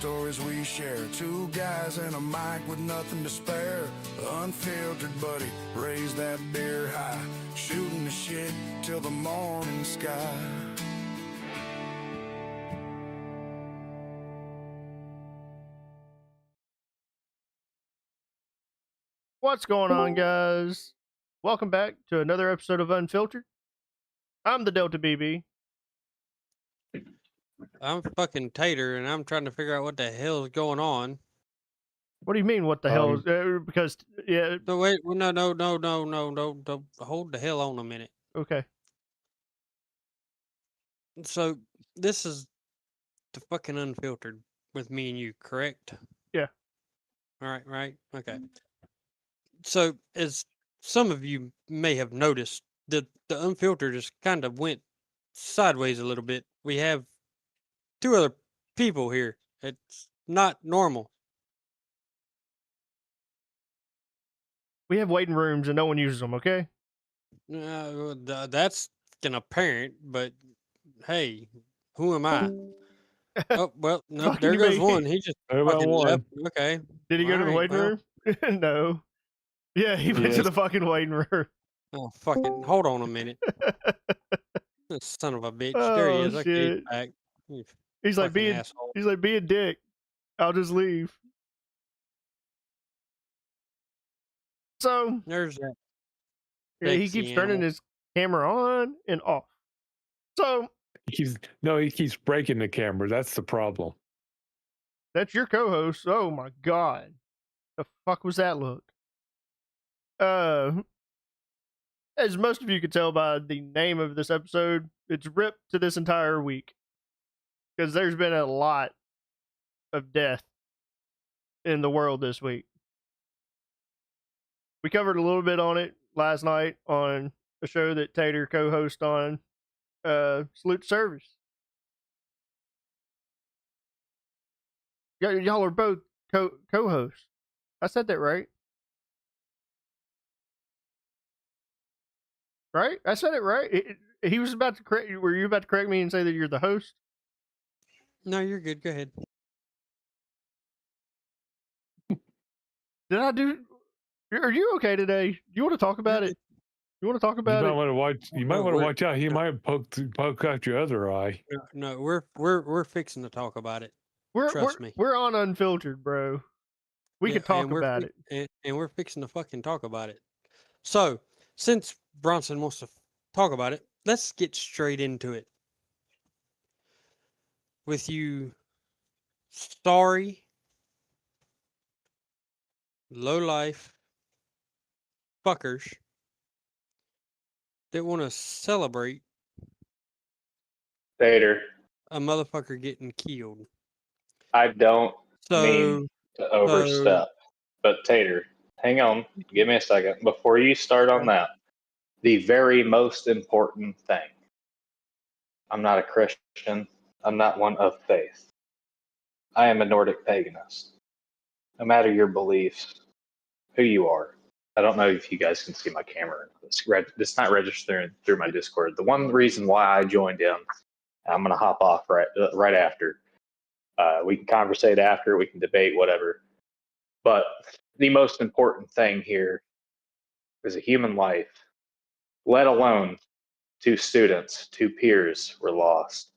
stories we share. Two guys and a mic with nothing to spare. Unfiltered, buddy, raise that beer high. Shooting the shit till the morning sky. What's going on, guys? Welcome back to another episode of Unfiltered. I'm the Delta BB. I'm fucking Tater, and I'm trying to figure out what the hell is going on. What do you mean, what the hell is... because, yeah... So wait, no, hold the hell on a minute. Okay. So, this is the fucking Unfiltered with me and you, correct? Yeah. Alright, right? Okay. So, as some of you may have noticed, the Unfiltered just kind of went sideways a little bit. We have two other people here. It's not normal. We have waiting rooms and no one uses them, okay? That's an apparent, but hey, who am I? Oh, well, no, Fucking there goes me. one. He just fucking left. Okay. Did he go to the waiting room? No. Yeah, he went to the fucking waiting room. Oh, fucking, hold on a minute. This son of a bitch. Oh, There he is. shit. Okay, he's back. He's like, Asshole. he's like, be a dick. I'll just leave. So, there's that. Yeah, he keeps turning his camera on and off. So he keeps breaking the camera. That's the problem. That's your co-host. Oh my god, the fuck was that look? As most of you could tell by the name of this episode, it's ripped to this entire week because there's been a lot of death in the world this week. We covered a little bit on it last night on a show that Tater co-host on, Salute Service. Y'all are both co-hosts. I said that right. Right? I said it right. He was about to correct you. Were you about to correct me and say that you're the host? No, you're good. Go ahead. Did I do... Are you okay today? Do you want to talk about it? You want to talk about it? You might want to watch out. He might poke out your other eye. No, we're fixing to talk about it. Trust me. We're on Unfiltered, bro. We can talk about it. And we're fixing to fucking talk about it. So, since Bronson wants to talk about it, let's get straight into it. With you sorry, low-life fuckers that want to celebrate Tater, a motherfucker getting killed. I don't mean to overstep, but Tater, hang on, give me a second. Before you start on that, the very most important thing, I'm not a Christian. I'm not one of faith. I am a Nordic paganist. No matter your beliefs, who you are. I don't know if you guys can see my camera. It's not registering through my Discord. The one reason why I joined in, I'm going to hop off right after. We can conversate after, we can debate, whatever. But the most important thing here is a human life, let alone two students, two peers were lost.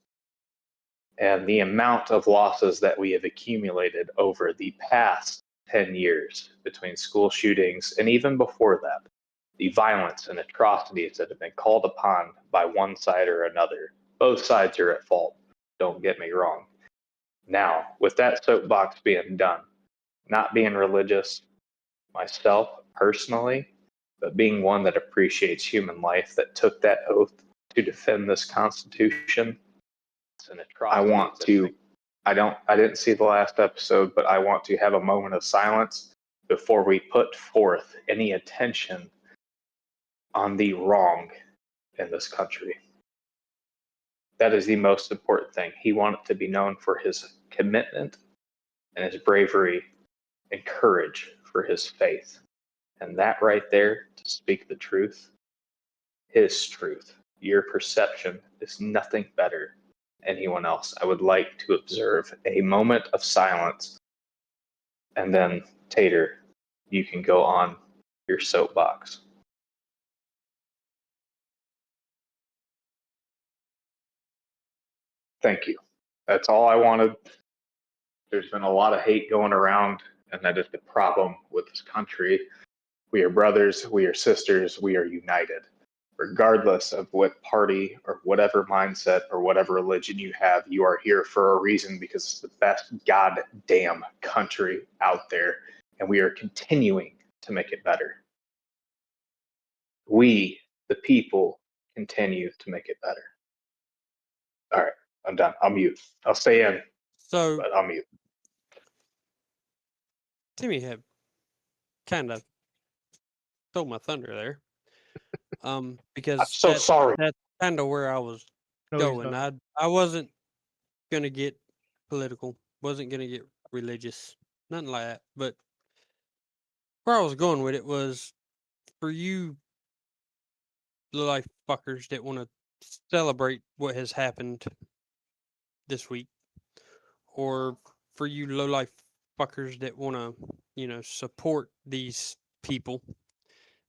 And the amount of losses that we have accumulated over the past 10 years between school shootings and even before that, the violence and atrocities that have been called upon by one side or another. Both sides are at fault, don't get me wrong. Now, with that soapbox being done, not being religious myself personally, but being one that appreciates human life, that took that oath to defend this Constitution, I didn't see the last episode, but I want to have a moment of silence before we put forth any attention on the wrong in this country. That is the most important thing. He wanted to be known for his commitment and his bravery and courage for his faith. And that right there, to speak the truth, his truth, your perception is nothing better anyone else, I would like to observe a moment of silence. And then, Tater, you can go on your soapbox. Thank you. That's all I wanted. There's been a lot of hate going around, and that is the problem with this country. We are brothers, we are sisters, we are united. Regardless of what party or whatever mindset or whatever religion you have, you are here for a reason because it's the best goddamn country out there, and we are continuing to make it better. We, the people, continue to make it better. All right, I'm done. I'll mute. I'll stay in, So but I'll mute. Timmy had kind of stole my thunder there. Because I'm so sorry. that's kind of where I was No, he's going. not. I wasn't gonna get political, wasn't gonna get religious, nothing like that. But where I was going with it was for you life fuckers that want to celebrate what has happened this week, or for you low life fuckers that want to, support these people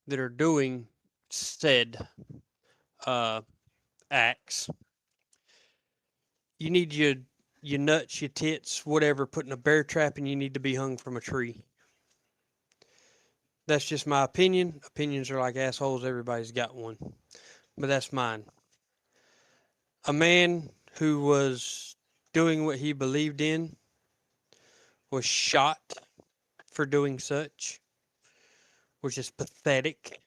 that are doing said acts. You need your nuts, your tits, whatever, put in a bear trap, and you need to be hung from a tree. That's just my opinion. Opinions are like assholes. Everybody's got one, but that's mine. A man who was doing what he believed in was shot for doing such, which is pathetic.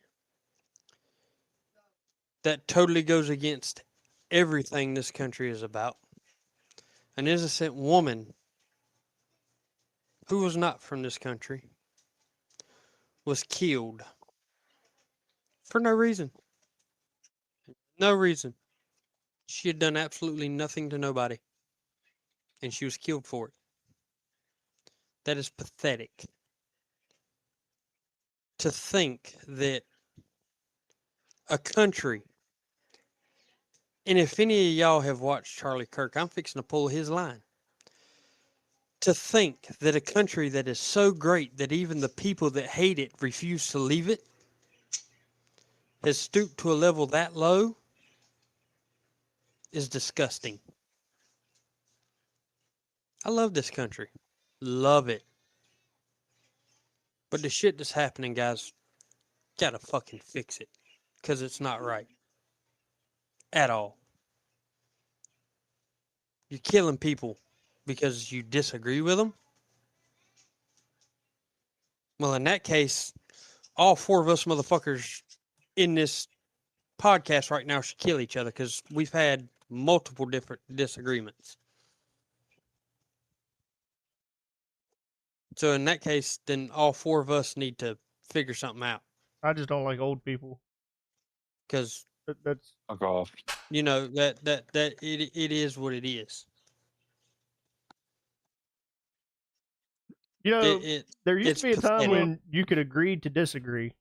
That totally goes against everything this country is about. An innocent woman who was not from this country was killed for no reason. No reason. She had done absolutely nothing to nobody, and she was killed for it. That is pathetic. To think that a country, and if any of y'all have watched Charlie Kirk, I'm fixing to pull his line. To think that a country that is so great that even the people that hate it refuse to leave it has stooped to a level that low is disgusting. I love this country. Love it. But the shit that's happening, guys, gotta fucking fix it. Because it's not right. At all. You're killing people because you disagree with them? Well, in that case, all four of us motherfuckers in this podcast right now should kill each other because we've had multiple different disagreements. So in that case, then all four of us need to figure something out. I just don't like old people. Because That's Fuck off. that it is what it is. There used it's to be a time pathetic. when you could agree to disagree,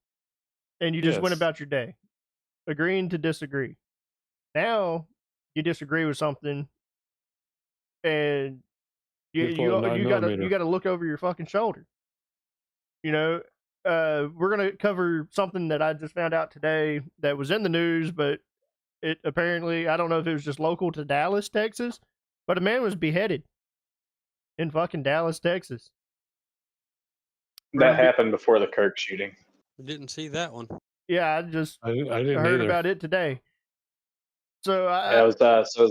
and you just went Yes. about your day, agreeing to disagree. Now you disagree with something, and you You pull a 9mm. gotta look over your fucking shoulder. We're gonna cover something that I just found out today that was in the news, but it apparently, I don't know if it was just local to Dallas, Texas, but a man was beheaded in fucking Dallas, Texas. That happened before the Kirk shooting. Didn't see that one. Yeah, I just I didn't heard either. about it today. So It was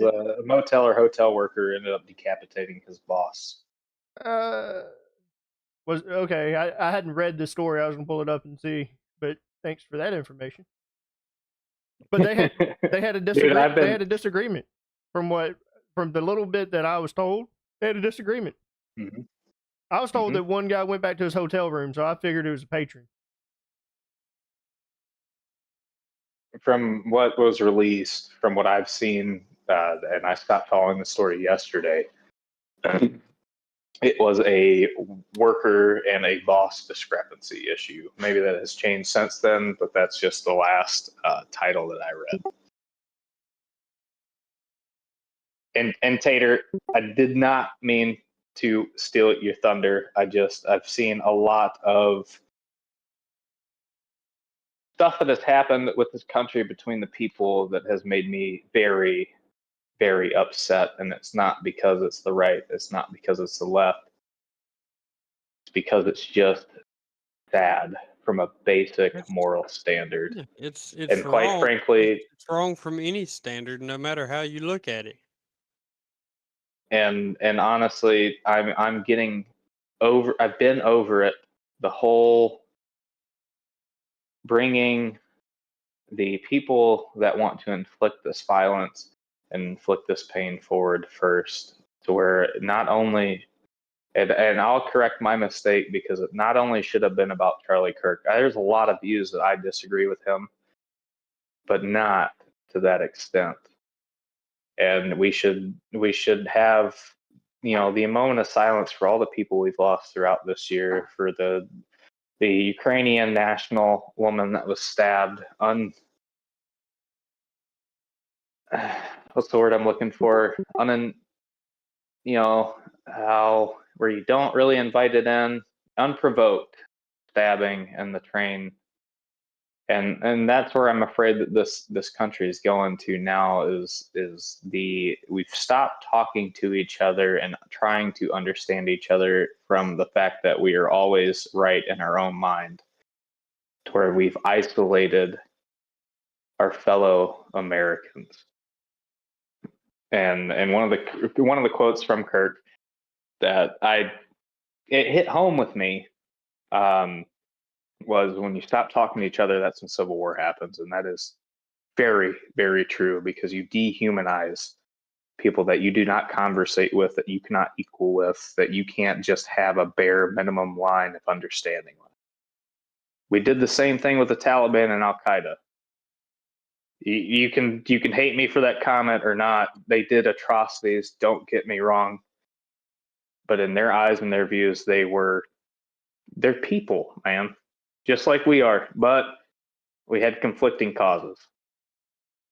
a motel or hotel worker ended up decapitating his boss. Was okay. I hadn't read this story. I was gonna pull it up and see, but thanks for that information. But they had a disagreement. They had a disagreement from the little bit that I was told. They had a disagreement. Mhm. I was told that one guy went back to his hotel room, so I figured it was a patron. From what was released, from what I've seen, and I stopped following the story yesterday, it was a worker and a boss discrepancy issue. Maybe that has changed since then, but that's just the last title that I read. And Tater, I did not mean to steal your thunder. I've seen a lot of stuff that has happened with this country between the people that has made me very, very upset. And it's not because it's the right. It's not because it's the left. It's because it's just bad from a basic moral standard. Yeah, it's and quite wrong. frankly, It's wrong from any standard, no matter how you look at it. and honestly, I'm getting over. I've been over it. The whole bringing the people that want to inflict this violence and inflict this pain forward first, to where not only, and I'll correct my mistake, because it not only should have been about Charlie Kirk. There's a lot of views that I disagree with him, but not to that extent. And we should have, the moment of silence for all the people we've lost throughout this year, for the Ukrainian national woman that was stabbed. What's the word I'm looking for? How where you don't really invite it in, unprovoked stabbing in the train. And that's where I'm afraid that this country is going to now, is we've stopped talking to each other and trying to understand each other, from the fact that we are always right in our own mind, to where we've isolated our fellow Americans. And one of the quotes from Kirk that it hit home with me, was, when you stop talking to each other, that's when civil war happens. And that is very, very true, because you dehumanize people that you do not conversate with, that you cannot equal with, that you can't just have a bare minimum line of understanding with. We did the same thing with the Taliban and Al Qaeda. You can hate me for that comment or not. They did atrocities, don't get me wrong. But in their eyes and their views, they're people, man. Just like we are, but we had conflicting causes.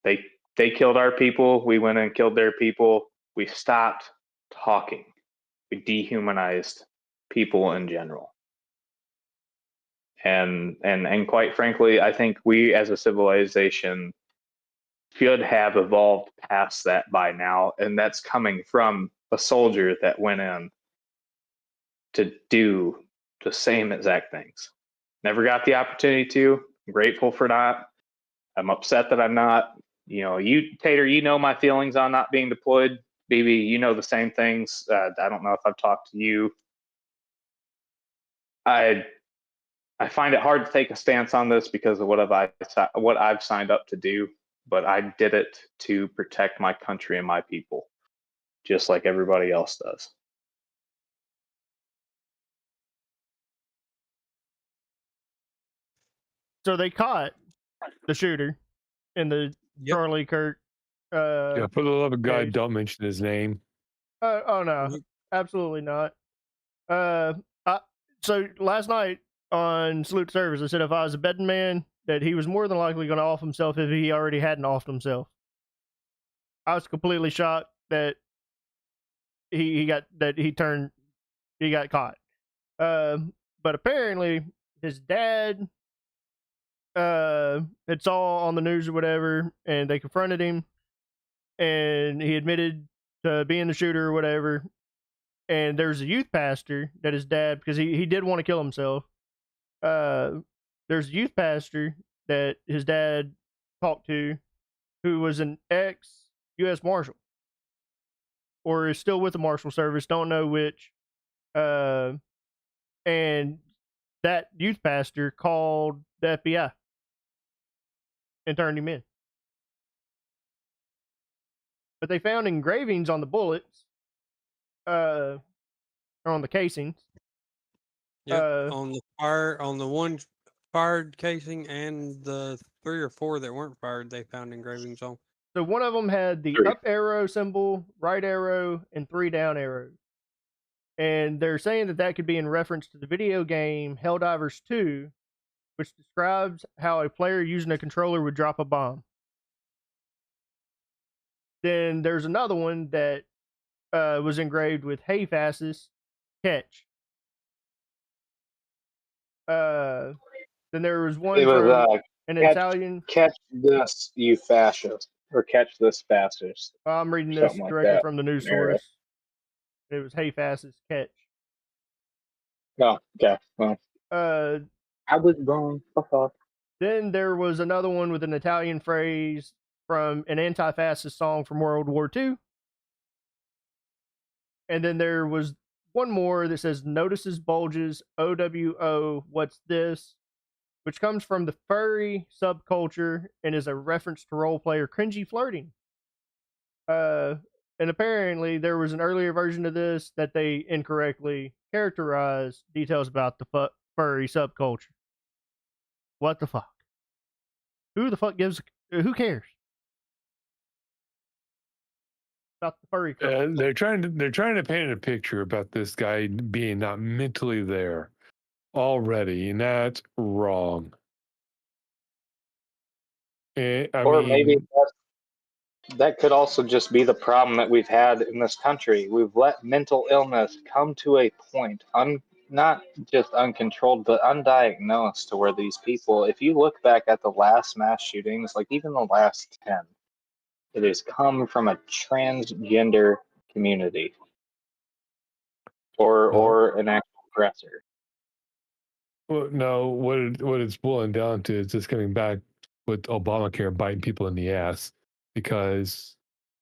They killed our people. We went and killed their people. We stopped talking. We dehumanized people in general. And quite frankly, I think we as a civilization should have evolved past that by now. And that's coming from a soldier that went in to do the same exact things. Never got the opportunity to. I'm grateful for that. I'm upset that I'm not. You, Tater, my feelings on not being deployed. BB, the same things. I don't know if I've talked to you. I find it hard to take a stance on this because of what I've signed up to do, but I did it to protect my country and my people, just like everybody else does. So they caught the shooter in the Charlie Kirk. Yeah, for the love of God, case. don't mention his name. Oh no, absolutely not. So last night on Salute Service, I said if I was a betting man, that he was more than likely going to off himself if he already hadn't offed himself. I was completely shocked that he got caught. But apparently his dad had saw on the news or whatever, and they confronted him, and he admitted to being the shooter or whatever. And there's a youth pastor that his dad, because he did want to kill himself. There's a youth pastor that his dad talked to, who was an ex-U.S. Marshal, or is still with the Marshal Service, don't know which. And that youth pastor called the FBI and turned him in. But they found engravings on the bullets, on the casings. On the one fired casing and the 3 or 4 that weren't fired, they found engravings on. So one of them had the up arrow symbol, right arrow, and 3 down arrows. And they're saying that could be in reference to the video game Helldivers 2, which describes how a player using a controller would drop a bomb. Then there's another one that was engraved with "Hey fascists, catch." Then there was one It was from an catch, Italian. catch this, you fascist, or catch this fascist, I'm reading this something like directly that. from the news source. It was "Hey fascists, catch." Oh, okay. Well, Uh, I was wrong. then there was another one with an Italian phrase from an anti-fascist song from World War II. And then there was one more that says "Notices bulges, OWO, what's this?" which comes from the furry subculture and is a reference to role player cringy flirting. And apparently there was an earlier version of this that they incorrectly characterized details about the furry subculture. What the fuck? Who the fuck gives? Who cares about the furry culture? They're trying to paint a picture about this guy being not mentally there already, and that's wrong. Or maybe that could also just be the problem that we've had in this country. We've let mental illness come to a point, not just uncontrolled, but undiagnosed, to where these people, if you look back at the last mass shootings, like even the last 10, it has come from a transgender community or an actual aggressor. Well, no, what it's boiling down to is just coming back with Obamacare biting people in the ass, because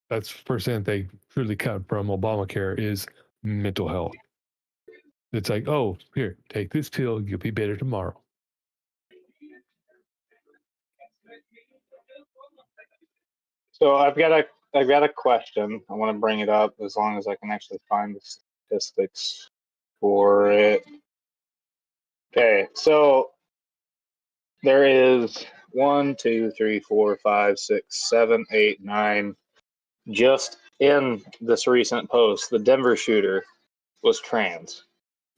that's the first thing they really cut from Obamacare is mental health. It's like, oh, here, take this pill, you'll be better tomorrow. So I've got a question. I want to bring it up as long as I can actually find the statistics for it. Okay, so there is 1, 2, 3, 4, 5, 6, 7, 8, 9. Just in this recent post, the Denver shooter was trans.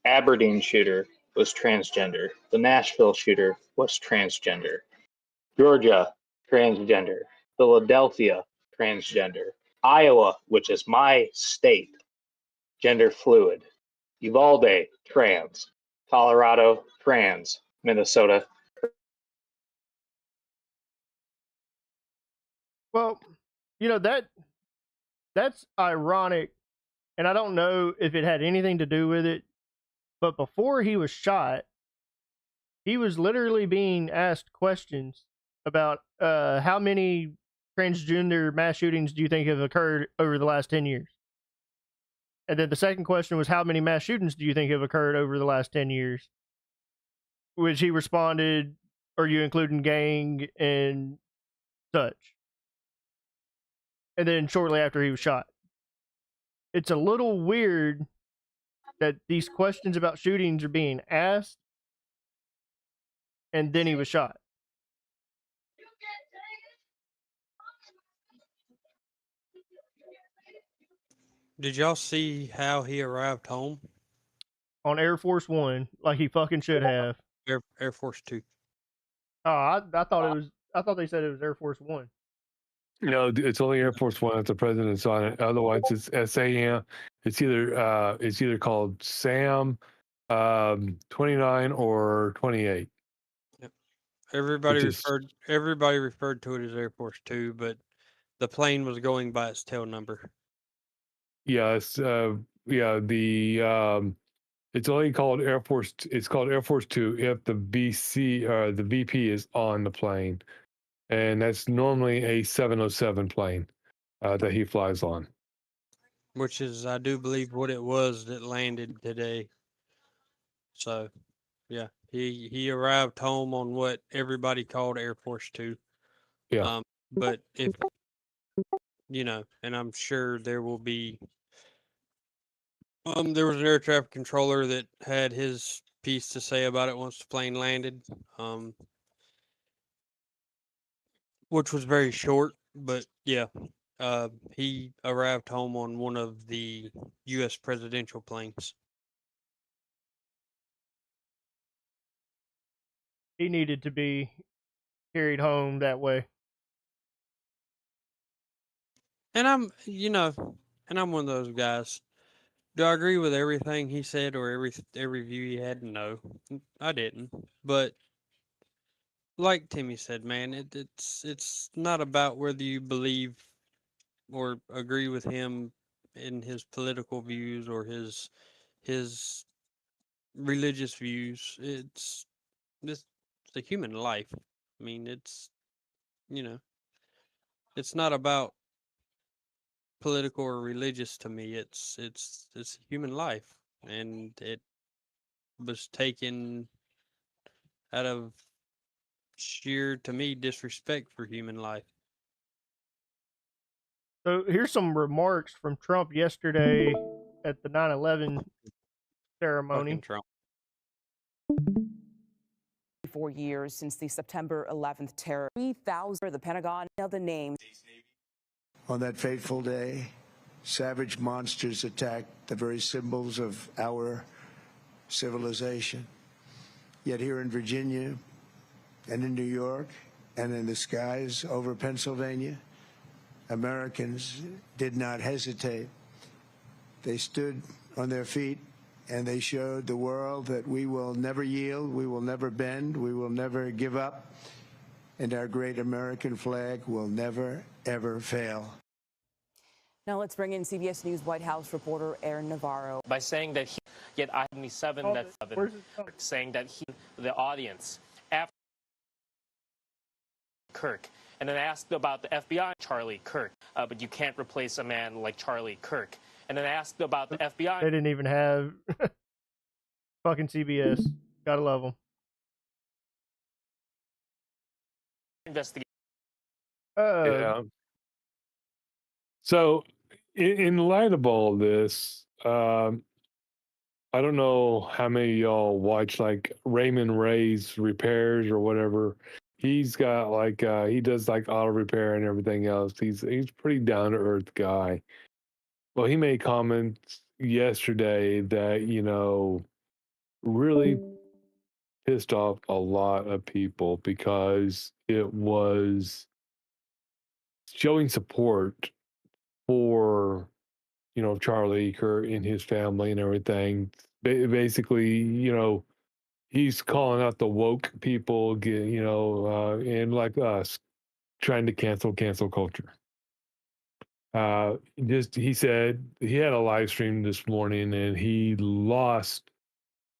Aberdeen shooter was transgender. The Nashville shooter was transgender. Georgia, transgender. Philadelphia, transgender. Iowa, which is my state, gender fluid. Uvalde, trans. Colorado, trans. Minnesota. Well, that's ironic, and I don't know if it had anything to do with it. But before he was shot, he was literally being asked questions about how many transgender mass shootings do you think have occurred over the last 10 years? And then the second question was, how many mass shootings do you think have occurred over the last 10 years? Which he responded, are you including gang and such? And then shortly after he was shot. It's a little weird that these questions about shootings are being asked and then he was shot. Did y'all see how he arrived home? On Air Force One, like he fucking should have. Air Force Two. Oh, I thought it was. I thought they said it was Air Force One. No, it's only Air Force One if the president's on it. Otherwise, it's SAM. It's either called SAM 29 or 28. Yep. Everybody referred to it as Air Force Two, but the plane was going by its tail number. Yeah, it's it's only called Air Force. It's called Air Force Two if the the VP is on the plane, and that's normally a 707 plane that he flies on. Which is, I do believe, what it was that landed today. So, yeah, he arrived home on what everybody called Air Force Two. Yeah. But if and I'm sure there will be. There was an air traffic controller that had his piece to say about it once the plane landed. Which was very short, but yeah, he arrived home on one of the U.S. presidential planes. He needed to be carried home that way. And I'm one of those guys. Do I agree with everything he said or every view he had? No, I didn't. But like Timmy said, man, it's not about whether you believe or agree with him in his political views or his religious views. It's a human life. I mean, you know, it's not about political or religious to me. It's human life, and it was taken out of sheer, to me, disrespect for human life. So here's some remarks from Trump yesterday at the 9/11 ceremony. Fucking Trump. 4 years since the September 11th terror. 3,000. The Pentagon held the names. On that fateful day, savage monsters attacked the very symbols of our civilization. Yet here in Virginia and in New York and in the skies over Pennsylvania, Americans did not hesitate. They stood on their feet and they showed the world that we will never yield, we will never bend, we will never give up, and our great American flag will never, ever fail. Now let's bring in CBS News White House reporter Aaron Navarro. By saying that he, yet I-77, that's saying that he, the audience, after Kirk, and then asked about the FBI, Charlie Kirk, but you can't replace a man like Charlie Kirk. And then asked about the FBI. They didn't even have fucking CBS. Gotta love them. Investigation. Yeah. So, in light of all this, I don't know how many of y'all watch like Raymond Ray's repairs or whatever. He's got like he does like auto repair and everything else. He's pretty down to earth guy. Well, he made comments yesterday that, really pissed off a lot of people because it was showing support for, Charlie Kirk and his family and everything. Basically, he's calling out the woke people, and like us, trying to cancel culture. He said he had a live stream this morning and he lost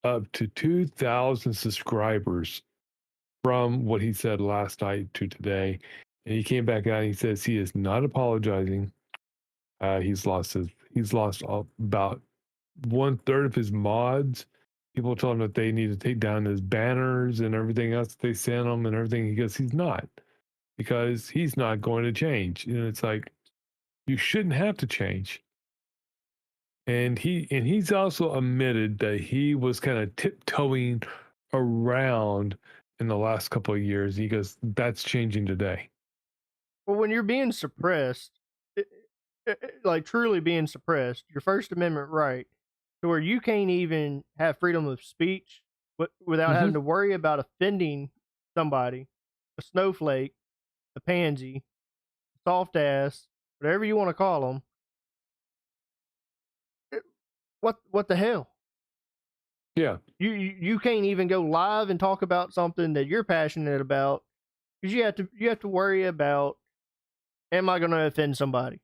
up to 2,000 subscribers from what he said last night to today. And he came back out and he says he is not apologizing. He's lost about 1/3 of his mods. People told him that they need to take down his banners and everything else that they sent him and everything. He goes, he's not, because he's not going to change. And it's like, you shouldn't have to change. And he's also admitted that he was kind of tiptoeing around in the last couple of years. He goes, that's changing today. Well, when you're being suppressed, like truly being suppressed, your First Amendment right, to where you can't even have freedom of speech without having to worry about offending somebody, a snowflake, a pansy, soft ass, whatever you want to call them. What the hell? Yeah. You can't even go live and talk about something that you're passionate about because you have to worry about, am I going to offend somebody?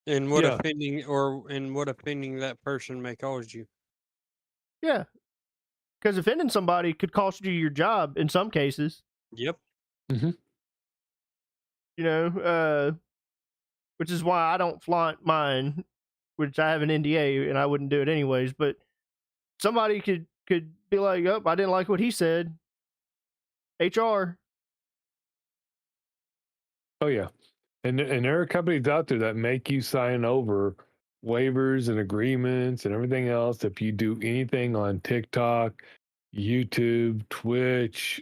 And what offending that person may cause you. Yeah. Because offending somebody could cost you your job in some cases. Yep. Which is why I don't flaunt mine, which I have an NDA and I wouldn't do it anyways. But somebody could be like, "Oh, I didn't like what he said." HR. Oh yeah, and there are companies out there that make you sign over waivers and agreements and everything else if you do anything on TikTok, YouTube, Twitch,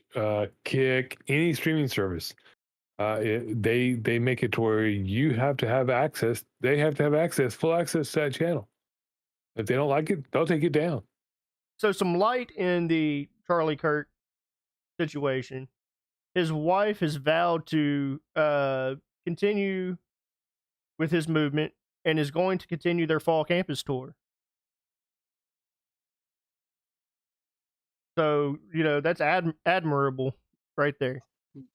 Kick, any streaming service. They make it to where you have to have access. They have to have access, full access to that channel. If they don't like it, they'll take it down. So some light in the Charlie Kirk situation. His wife has vowed to continue with his movement and is going to continue their fall campus tour. So, that's admirable right there.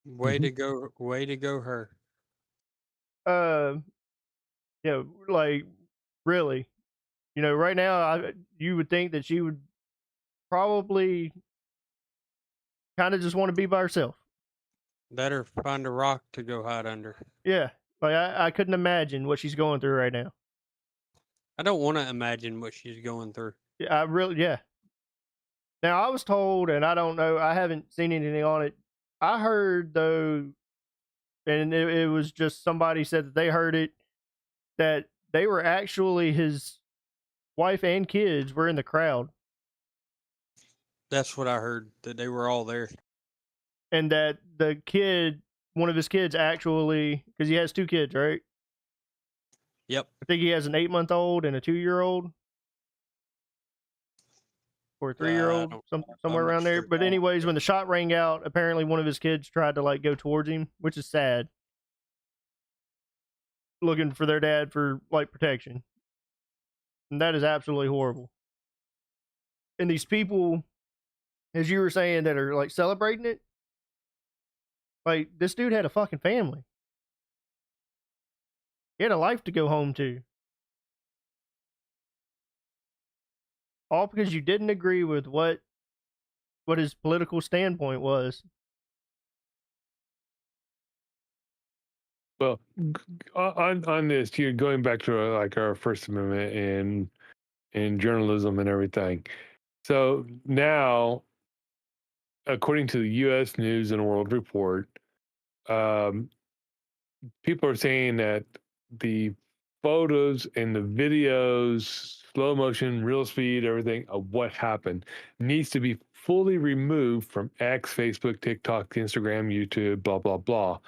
Way to go. Way to go, her. Like, really, right now, you would think that she would probably kind of just want to be by herself. Let her find a rock to go hide under. Yeah. Like, I couldn't imagine what she's going through right now. I don't want to imagine what she's going through. Yeah, yeah. Now, I was told, and I don't know, I haven't seen anything on it. I heard, though, and it was just somebody said that they heard it, that they were actually, his wife and kids were in the crowd. That's what I heard, that they were all there. And that the kid, one of his kids actually, because he has 2 kids, right? Yep. I think he has an 8-month-old and a 2-year-old. Or a 3-year-old, somewhere around there. But anyways, when the shot rang out, apparently one of his kids tried to like go towards him, which is sad. Looking for their dad for like protection. And that is absolutely horrible. And these people, as you were saying, that are like celebrating it, like this dude had a fucking family. He had a life to go home to. All because you didn't agree with what his political standpoint was. Well, on this, you're going back to like our First Amendment and journalism and everything. So now, according to the U.S. News and World Report, people are saying that the photos and the videos, slow motion, real speed, everything of what happened needs to be fully removed from X, Facebook, TikTok, Instagram, YouTube, blah, blah, blah,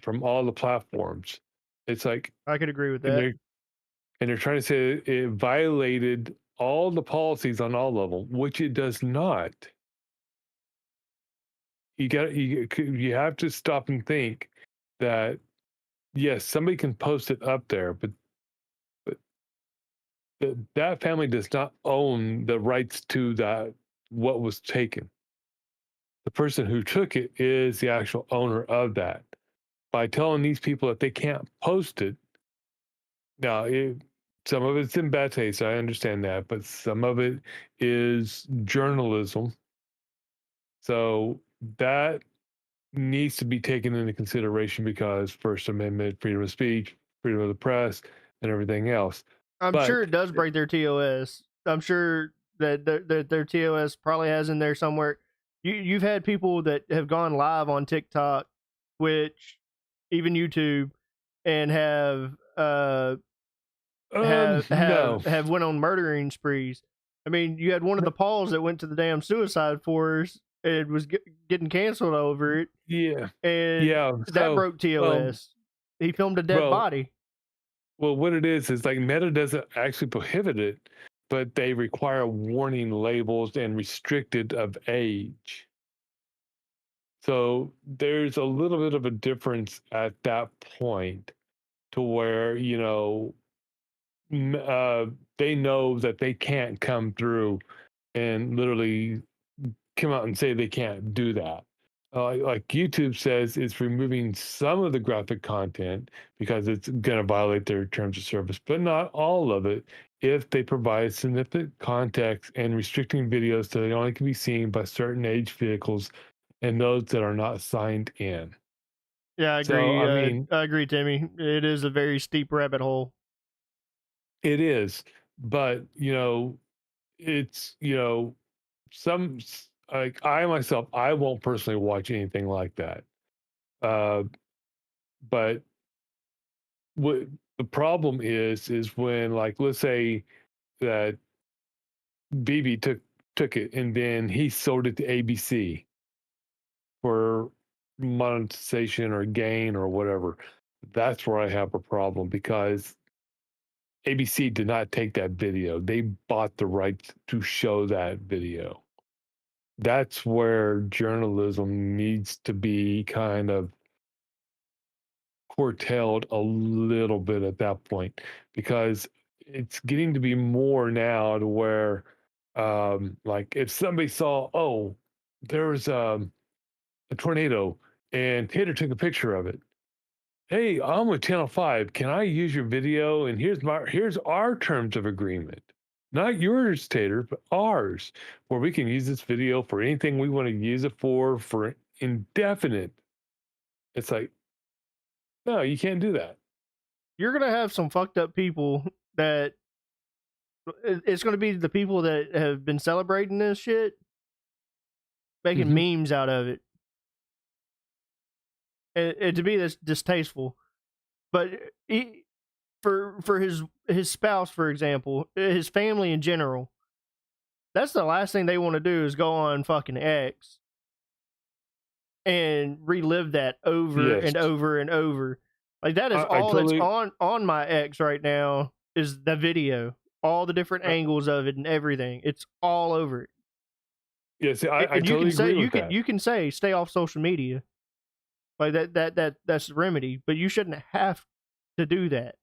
from all the platforms. It's like, I could agree with that. And they're trying to say it violated all the policies on all levels, which it does not. You have to stop and think that yes, somebody can post it up there, but that family does not own the rights to that what was taken. The person who took it is the actual owner of that. By telling these people that they can't post it, now some of it's in bad taste, I understand that, but some of it is journalism. So that needs to be taken into consideration because First Amendment, freedom of speech, freedom of the press, and everything else. I'm sure it does break their TOS. I'm sure that their TOS probably has in there somewhere. You've had people that have gone live on TikTok, Twitch, even YouTube, and have went on murdering sprees. I mean, you had one of the Pauls that went to the damn suicide force and was getting canceled over it. Yeah, and that broke TOS. He filmed a dead body. Well, what it is like Meta doesn't actually prohibit it, but they require warning labels and restricted of age. So there's a little bit of a difference at that point to where, they know that they can't come through and literally come out and say they can't do that. Like YouTube says, it's removing some of the graphic content because it's going to violate their terms of service, but not all of it if they provide significant context and restricting videos so they only can be seen by certain age vehicles and those that are not signed in. Yeah, I agree. I agree, Timmy. It is a very steep rabbit hole. It is, but it's some. Like I myself, I won't personally watch anything like that. But what the problem is when, like, let's say that BB took it and then he sold it to ABC for monetization or gain or whatever. That's where I have a problem because ABC did not take that video. They bought the rights to show that video. That's where journalism needs to be kind of curtailed a little bit at that point, because it's getting to be more now to where, like, if somebody saw, oh, there was a tornado and Tater took a picture of it. Hey, I'm with Channel 5. Can I use your video? And here's our terms of agreement. Not yours, Tater, but ours, where we can use this video for anything we want to use it for indefinite. It's like, no, you can't do that. You're gonna have some fucked up people that it's gonna be the people that have been celebrating this shit, making memes out of it. And to me, that's distasteful. But for his spouse, for example, his family in general, that's the last thing they want to do is go on fucking X and relive that over and over and over. Like, that is all totally, that's on my X right now is the video, all the different angles of it and everything. It's all over it. Yes, I totally agree with that. You can say stay off social media. Like that's the remedy, but you shouldn't have to do that.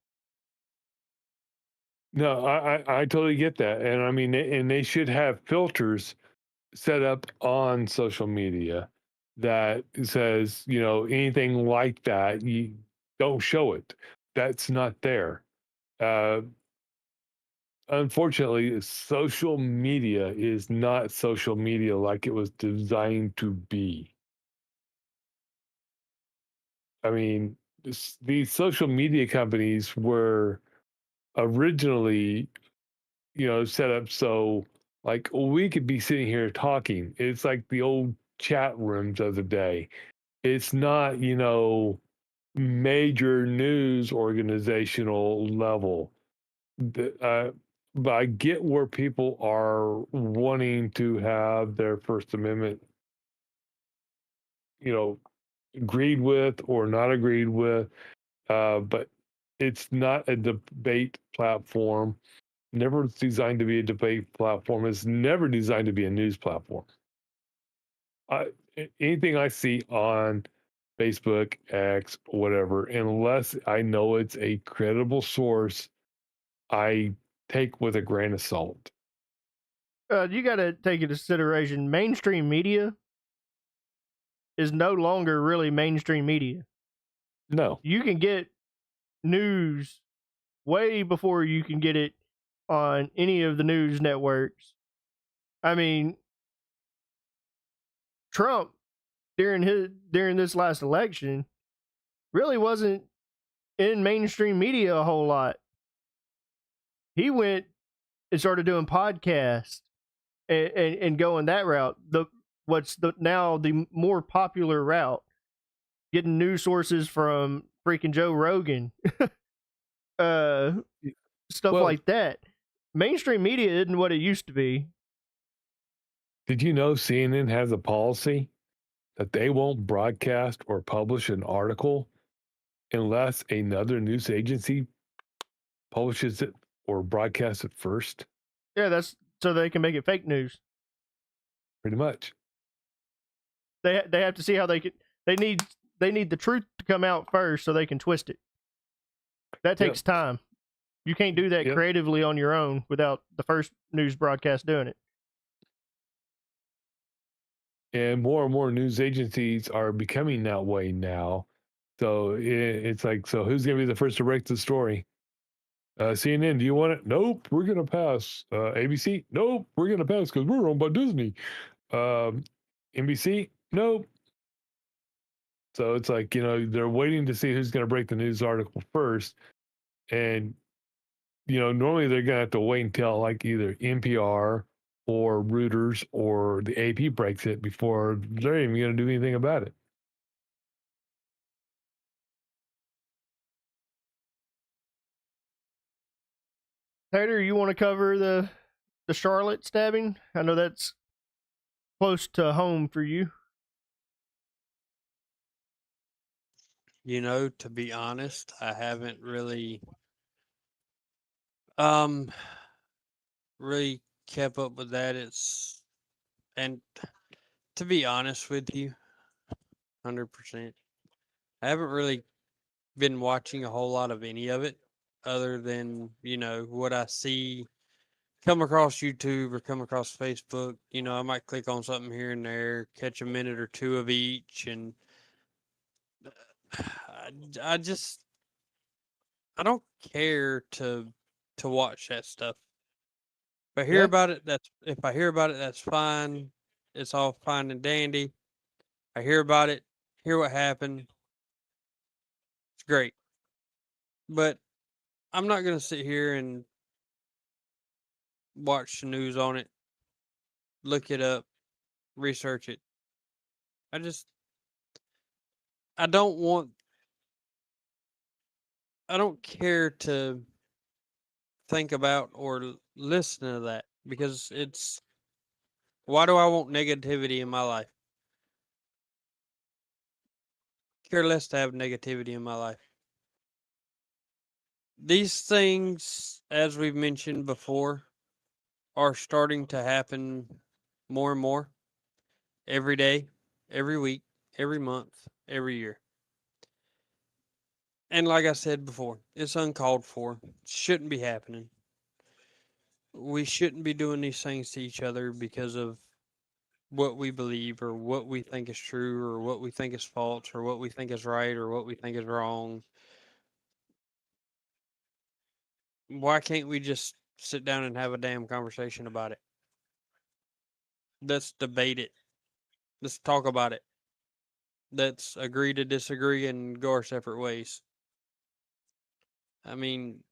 No, I totally get that. And I mean, and they should have filters set up on social media that says, you know, anything like that, you don't show it. That's not there. Unfortunately, social media is not social media like it was designed to be. I mean, these social media companies were originally, you know, set up so, like, we could be sitting here talking. It's like the old chat rooms of the day. It's not, you know, major news organizational level. But I get where people are wanting to have their First Amendment, you know, agreed with or not agreed with, but it's not a debate platform. Never designed to be a debate platform. It's never designed to be a news platform. Anything I see on Facebook, X, whatever, unless I know it's a credible source, I take with a grain of salt. You got to take into consideration mainstream media is no longer really mainstream media. No. You can get news way before you can get it on any of the news networks. I mean, Trump during this last election really wasn't in mainstream media a whole lot. He went and started doing podcasts and going that route. What's now the more popular route, getting news sources from freaking Joe Rogan, stuff like that. Mainstream media isn't what it used to be. Did you know CNN has a policy that they won't broadcast or publish an article unless another news agency publishes it or broadcasts it first? Yeah, that's so they can make it fake news. Pretty much. They have to see how they need the truth to come out first so they can twist it. That takes time. You can't do that creatively on your own without the first news broadcast doing it. And more news agencies are becoming that way now. So it's like, so who's going to be the first to break the story? CNN, do you want it? Nope, we're going to pass. ABC, nope, we're going to pass because we're owned by Disney. NBC, nope. So it's like, you know, they're waiting to see who's going to break the news article first. And, you know, normally they're going to have to wait until like either NPR or Reuters or the AP breaks it before they're even going to do anything about it. Tater, you want to cover the Charlotte stabbing? I know that's close to home for you. You know, to be honest, I haven't really really kept up with that. And to be honest with you, 100%, I haven't really been watching a whole lot of any of it other than, what I see come across YouTube or come across Facebook. I might click on something here and there, catch a minute or two of each, and I just I don't care to watch that stuff. If I hear Yeah. about it, that's fine. It's all fine and dandy. I hear about it, hear what happened. It's great. But I'm not gonna sit here and watch the news on it, look it up, research it. I just I don't want I don't care to think about or listen to that because why do I want negativity in my life? Care less to have negativity in my life. These things, as we've mentioned before, are starting to happen more and more every day, every week, every month, every year. And like I said before, it's uncalled for. Shouldn't be happening. We shouldn't be doing these things to each other because of what we believe or what we think is true or what we think is false or what we think is right or what we think is wrong. Why can't we just sit down and have a damn conversation about it? Let's debate it. Let's talk about it. Let's agree to disagree and go our separate ways. I mean,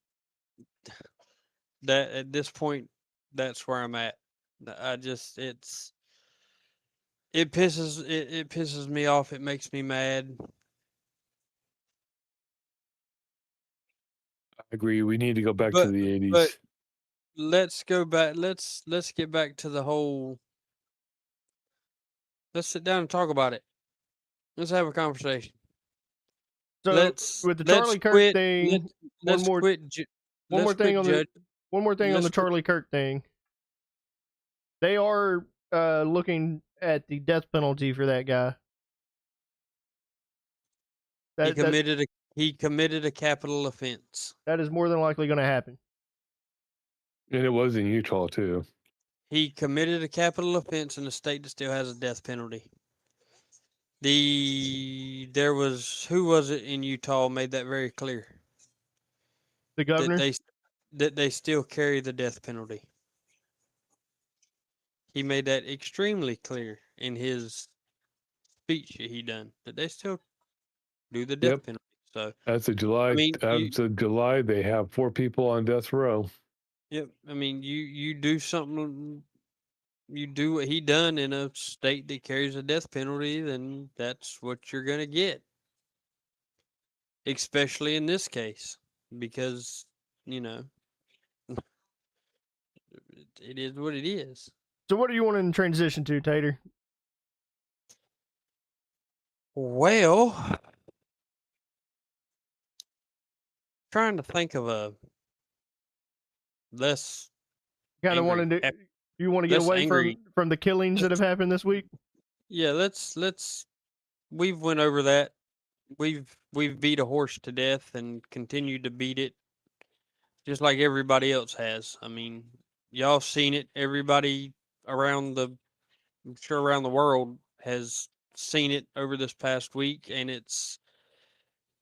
that at this point, that's where I'm at. I just it pisses me off. It makes me mad. I agree. We need to go back to But the but 80s. let's go back. Let's get back to the whole. Let's sit down and talk about it. Let's have a conversation. So with the Let's Charlie Kirk quit. thing, Let's quit. one more Let's thing quit on judge. one more thing on the Let's quit. Charlie Kirk thing. They are looking at the death penalty for that guy. He committed a capital offense. That is more than likely going to happen. And it was in Utah, too. He committed a capital offense in a state that still has a death penalty. There was who was it in Utah made that very clear The governor. that they still carry the death penalty. He made that extremely clear in his speech that he done that they still do the death penalty. So as of July, they have 4 people on death row. Yep. I mean, you do something, you do what he done in a state that carries a death penalty, then that's what you're gonna get. Especially in this case, because it is what it is. So what do you want to transition to, Tater? Well, trying to think of a less Kind of want to do. You want to get away from the killings that have happened this week? Yeah, let's. We've went over that. We've beat a horse to death and continued to beat it, just like everybody else has. I mean, y'all seen it. Everybody around I'm sure around the world has seen it over this past week, and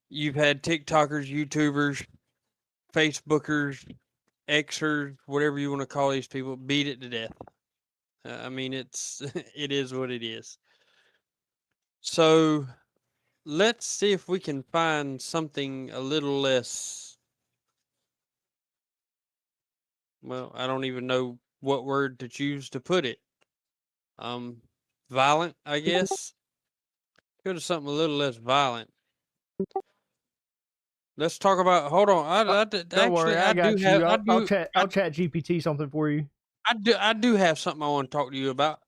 you've had TikTokers, YouTubers, Facebookers, Xers, whatever you want to call these people, beat it to death. I mean, it is what it is. So let's see if we can find something a little less. Well, I don't even know what word to choose to put it. Violent, I guess. Go to something a little less violent. Let's talk about. Hold on. Don't worry, I got you. I'll chat GPT something for you. I do have something I want to talk to you about.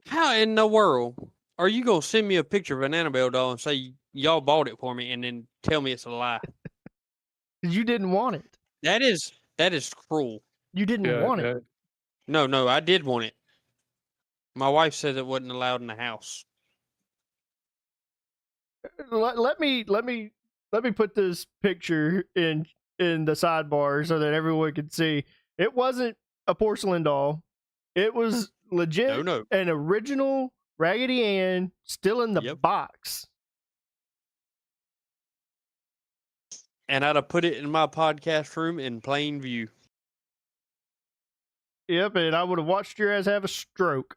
How in the world are you gonna send me a picture of an Annabelle doll and say y'all bought it for me, and then tell me it's a lie? Because you didn't want it. That is cruel. You didn't want it. No, I did want it. My wife said it wasn't allowed in the house. Let me let me put this picture in the sidebar so that everyone can see. It wasn't a porcelain doll. It was legit No. an original Raggedy Ann still in the box. And I'd have put it in my podcast room in plain view. Yep, and I would have watched your ass have a stroke.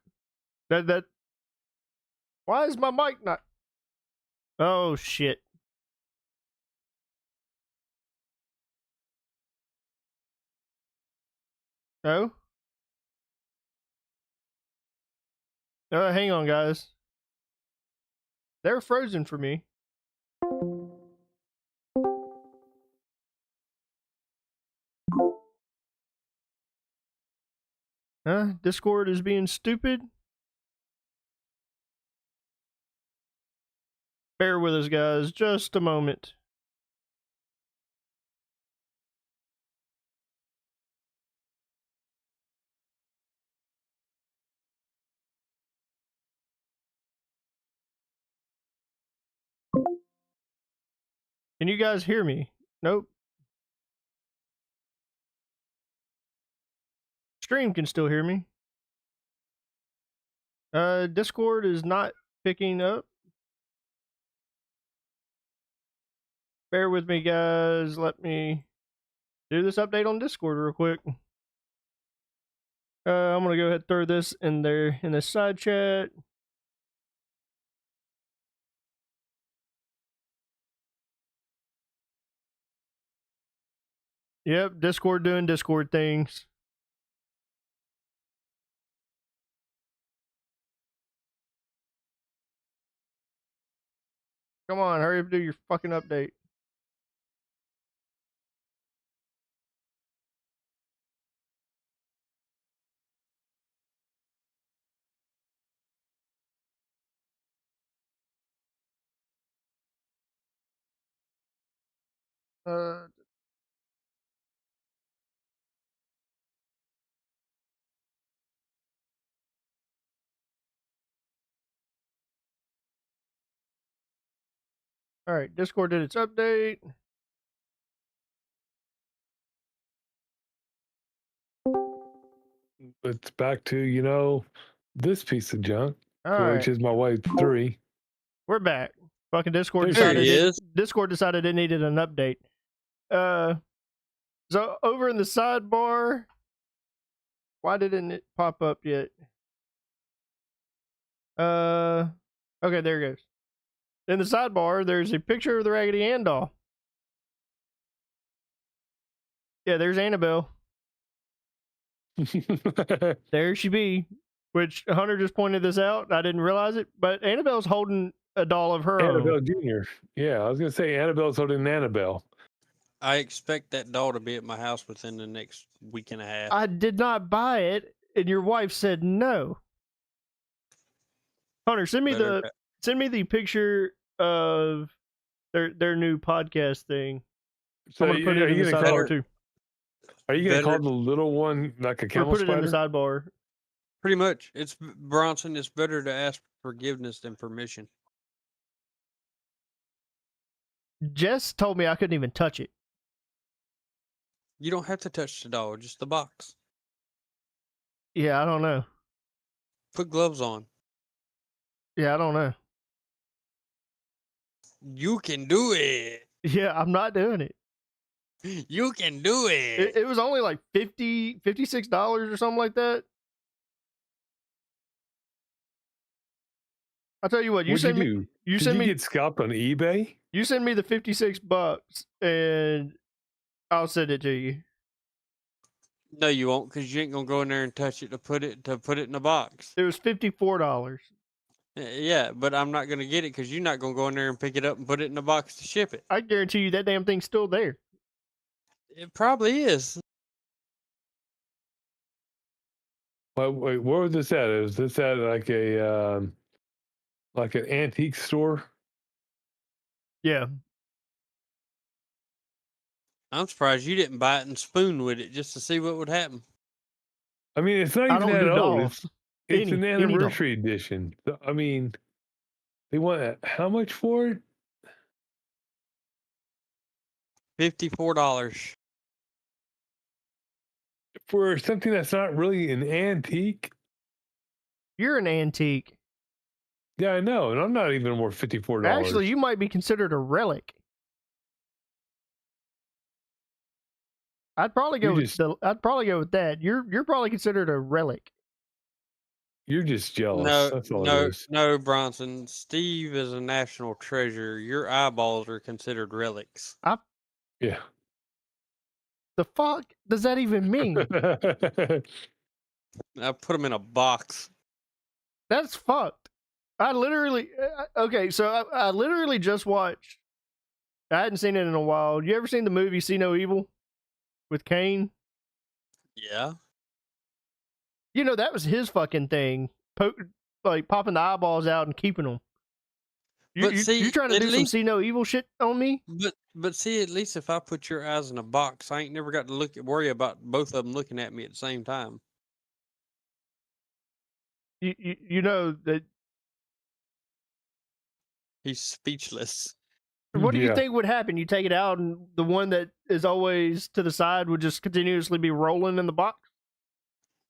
That. Why is my mic not? Oh shit. Oh? Hang on, guys. They're frozen for me. Discord is being stupid. Bear with us, guys. Just a moment. Can you guys hear me? Nope. Stream can still hear me. Discord is not picking up. Bear with me, guys. Let me do this update on Discord real quick. I'm gonna go ahead and throw this in there in the side chat. Yep, Discord doing Discord things. Come on, hurry up, do your fucking update. All right, Discord did its update. It's back to, this piece of junk, All which right, is my wife 3. we're back. Fucking Discord There he decided is. Discord decided it needed an update. So over in the sidebar, why didn't it pop up yet? Okay, there it goes. In the sidebar, there's a picture of the Raggedy Ann doll. Yeah, there's Annabelle. There she be. Which Hunter just pointed this out. I didn't realize it, but Annabelle's holding a doll of her Annabelle own. Jr. Yeah, I was going to say Annabelle's holding Annabelle. I expect that doll to be at my house within the next week and a half. I did not buy it, and your wife said no. Hunter, send me the picture of their new podcast thing. So I'm gonna put it in the sidebar too. Are you going to call the little one like a camel Put it spider? in the sidebar. Pretty much. It's Bronson. It's better to ask forgiveness than permission. Jess told me I couldn't even touch it. You don't have to touch the doll, just the box. Yeah, I don't know. Put gloves on. Yeah, I don't know. You can do it. Yeah, I'm not doing it. You can do it. It was only like $56 or something like that. I'll tell you what, Did you get scalped on eBay? You send me the $56 and I'll send it to you. No, you won't, because you ain't gonna go in there and touch it to put it in a box. It was $54. Yeah, but I'm not gonna get it because you're not gonna go in there and pick it up and put it in a box to ship it. I guarantee you that damn thing's still there. It probably is. Wait, where was this at? Is this at like an antique store? Yeah. I'm surprised you didn't buy it and spoon with it just to see what would happen. I mean, it's not I even don't that do old. dolls. It's Any an doll. anniversary edition. I mean, they want how much for it? $54. For something that's not really an antique. You're an antique. Yeah, I know, and I'm not even worth $54. Actually, you might be considered a relic. I'd probably go with that. You're probably considered a relic. You're just jealous. No, That's all it no, is. no, Bronson. Steve is a national treasure. Your eyeballs are considered relics. Yeah. The fuck does that even mean? I put them in a box. That's fucked. I literally okay. So I literally just watched. I hadn't seen it in a while. You ever seen the movie See No Evil with Kane? Yeah. You know that was his fucking thing. Like popping the eyeballs out and keeping them. You're trying to do some See No Evil shit on me? But see, at least if I put your eyes in a box, I ain't never got to worry about both of them looking at me at the same time. You know that. He's speechless. What do you think would happen? You take it out, and the one that is always to the side would just continuously be rolling in the box?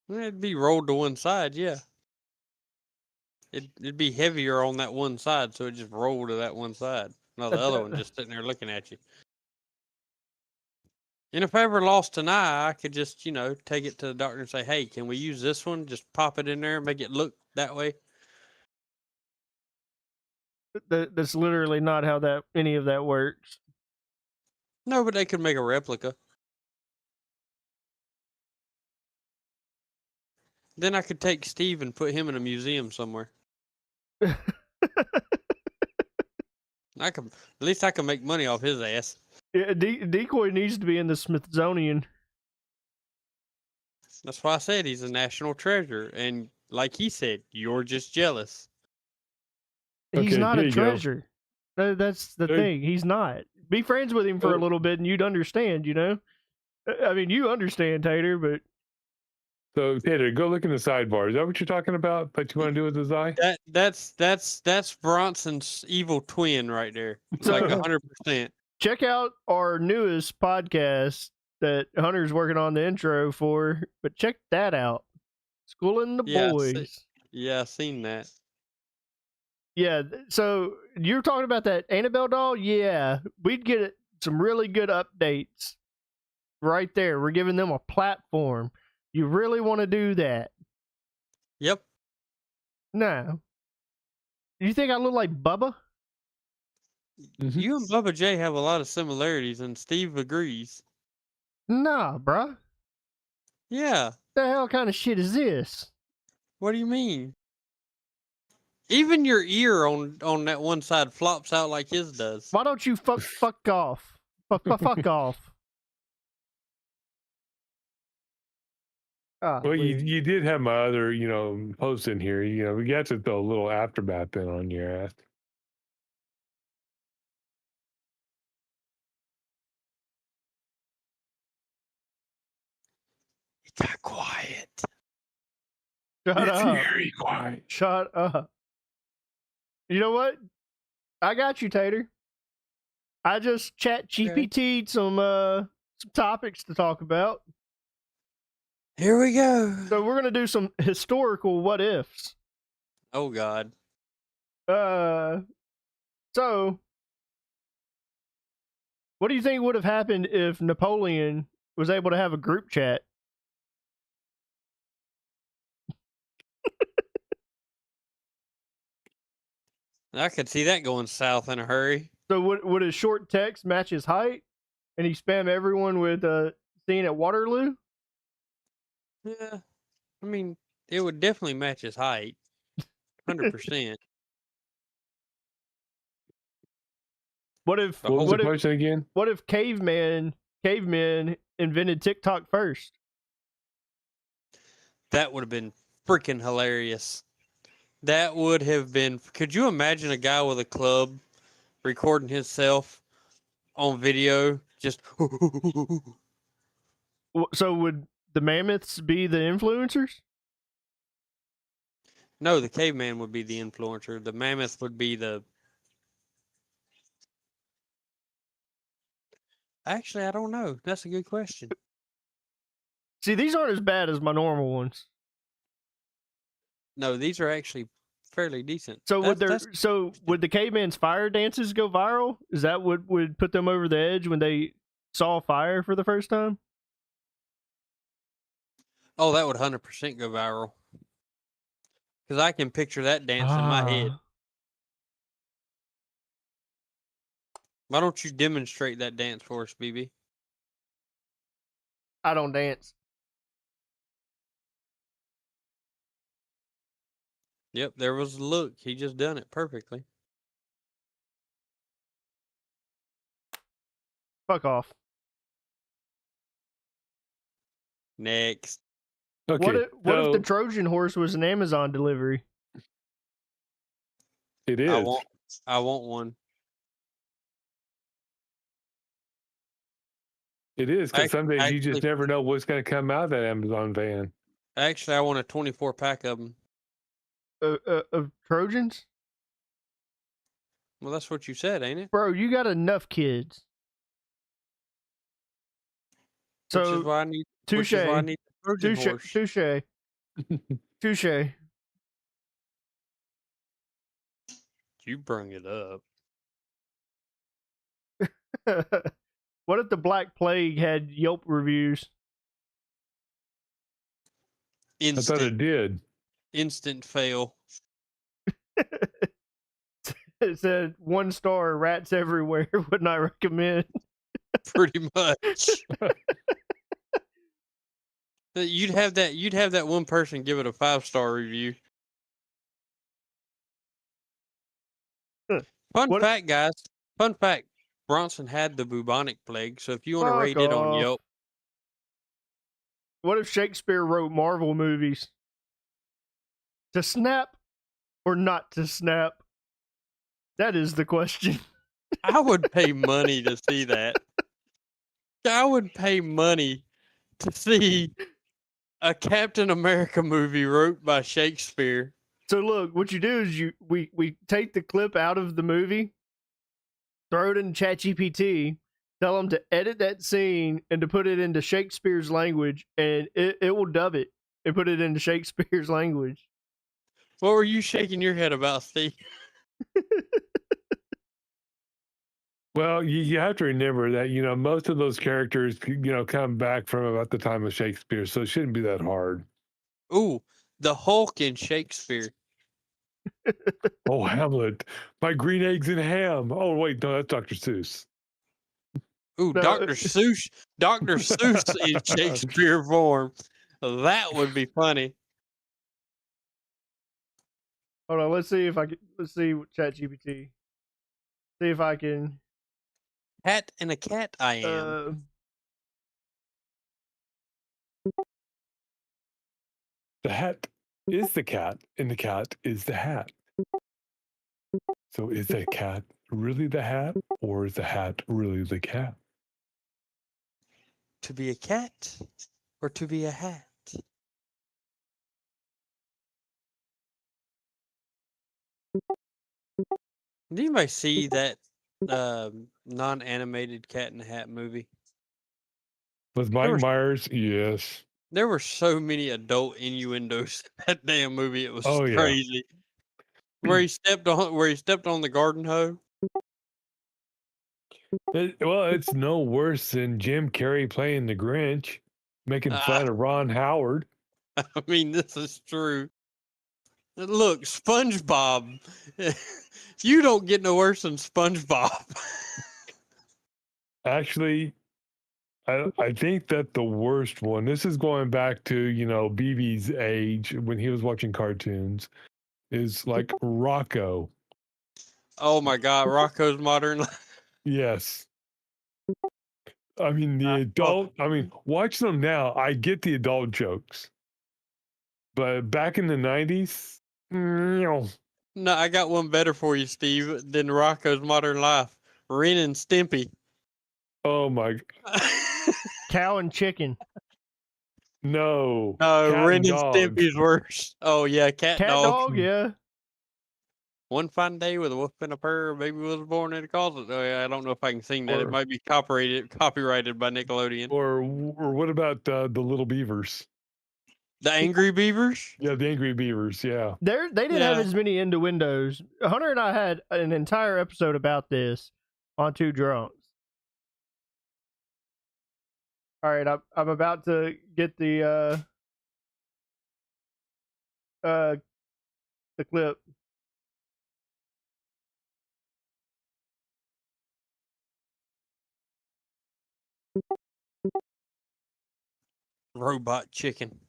It'd be rolled to one side, yeah. It'd be heavier on that one side, so it just rolled to that one side. No, the other one just sitting there looking at you. And if I ever lost an eye, I could just, take it to the doctor and say, hey, can we use this one? Just pop it in there and make it look that way. That's literally not how any of that works. No, but they could make a replica. Then I could take Steve and put him in a museum somewhere. At least I can make money off his ass. Yeah, Decoy needs to be in the Smithsonian. That's why I said he's a national treasure. And like he said, you're just jealous. He's not a treasure. That's the thing. He's not. Be friends with him for a little bit and you'd understand, I mean, you understand, Tater, but... So, Tater, go look in the sidebar. Is that what you're talking about? That you want to do with his eye? That's Bronson's evil twin right there. It's like 100%. Check out our newest podcast that Hunter's working on the intro for, but check that out. Schooling the Boys. I seen that. Yeah, so you're talking about that Annabelle doll? Yeah, we'd get some really good updates right there. We're giving them a platform. You really want to do that? Yep. No. You think I look like Bubba? Mm-hmm. You and Bubba J have a lot of similarities, and Steve agrees. Nah, bruh. Yeah. The hell kind of shit is this? What do you mean? Even your ear on that one side flops out like his does. Why don't you fuck off? Fuck off. Well, you did have my other, post in here. We got to throw a little aftermath in on your ass. It got quiet. Shut up. Very quiet. Shut up. You know what? I got you, Tater. I just chat GPT'd some topics to talk about. Here we go. So we're gonna do some historical what ifs. Oh God. So what do you think would have happened if Napoleon was able to have a group chat? I could see that going south in a hurry. So would his short text match his height, and he spam everyone with scene at Waterloo? Yeah, I mean, it would definitely match his height, 100%. What if? What was the question again? What if cavemen invented TikTok first? That would have been freaking hilarious. That would have been. Could you imagine a guy with a club recording himself on video? Just. So would the mammoths be the influencers? No, the caveman would be the influencer. The mammoth would be the. Actually, I don't know. That's a good question. See, these aren't as bad as my normal ones. No, these are actually fairly decent. So That's would the caveman's fire dances go viral? Is that what would put them over the edge when they saw fire for the first time? Oh, that would 100% go viral. Because I can picture that dance in my head. Why don't you demonstrate that dance for us, BB? I don't dance. Yep, there was a look. He just done it perfectly. Fuck off. Next. Okay. What if the Trojan horse was an Amazon delivery? It is. I want one. It is, because some days you just Actually- never know what's going to come out of that Amazon van. Actually, I want a 24 pack of them. Of Trojans? Well, that's what you said, ain't it? Bro, you got enough kids. Which So is why I need. touche. Which is why I need the Trojan horse. Touche. Touche. You bring it up. What if the Black Plague had Yelp reviews? I thought it did. Instant fail. It said 1 star, rats everywhere, would not recommend. Pretty much. You'd have that one person give it a 5-star review. Fun fact, guys. Fun fact. Bronson had the bubonic plague, so if you want to rate it on Yelp. What if Shakespeare wrote Marvel movies? To snap or not to snap? That is the question. I would pay money to see that. I would pay money to see a Captain America movie wrote by Shakespeare. So look, what you do is we take the clip out of the movie, throw it in ChatGPT, tell them to edit that scene and to put it into Shakespeare's language, and it will dub it and put it into Shakespeare's language. What were you shaking your head about, Steve? Well, you have to remember that, most of those characters, come back from about the time of Shakespeare, so it shouldn't be that hard. Ooh, the Hulk in Shakespeare. Oh, Hamlet. My green eggs and ham. Oh, wait, no, that's Dr. Seuss. Ooh, No. Dr. Seuss. Dr. Seuss in Shakespeare form. That would be funny. Hold on, let's see what ChatGPT. See if I can. Hat and a cat I am. The hat is the cat, and the cat is the hat. So is the cat really the hat, or is the hat really the cat? To be a cat or to be a hat? Did anybody see that non-animated Cat in the Hat movie? With Mike Myers, yes. There were so many adult innuendos in that damn movie. It was crazy. Where he stepped on the garden hoe. Well, it's no worse than Jim Carrey playing the Grinch, making fun of Ron Howard. I mean, this is true. Look, SpongeBob. You don't get no worse than SpongeBob. Actually, I think that the worst one, this is going back to, BB's age when he was watching cartoons, is like Rocco. Oh my God, Rocco's Modern Life. Yes. I mean, watch them now. I get the adult jokes. But back in the 90s, no, I got one better for you, Steve, than Rocco's Modern Life. Ren and Stimpy. Oh my. Cow and chicken. No. No, Ren and Stimpy's worse. Oh yeah, cat dog. Yeah. One fine day with a wolf and a purr, a baby was born in a closet. Oh, yeah, I don't know if I can sing that. It Or might be copyrighted by Nickelodeon. or what about the little beavers? The Angry Beavers? Yeah, the angry beavers. Yeah. They didn't have as many innuendos. Hunter and I had an entire episode about this on Two Drunks. All right, I'm about to get the clip. Robot chicken.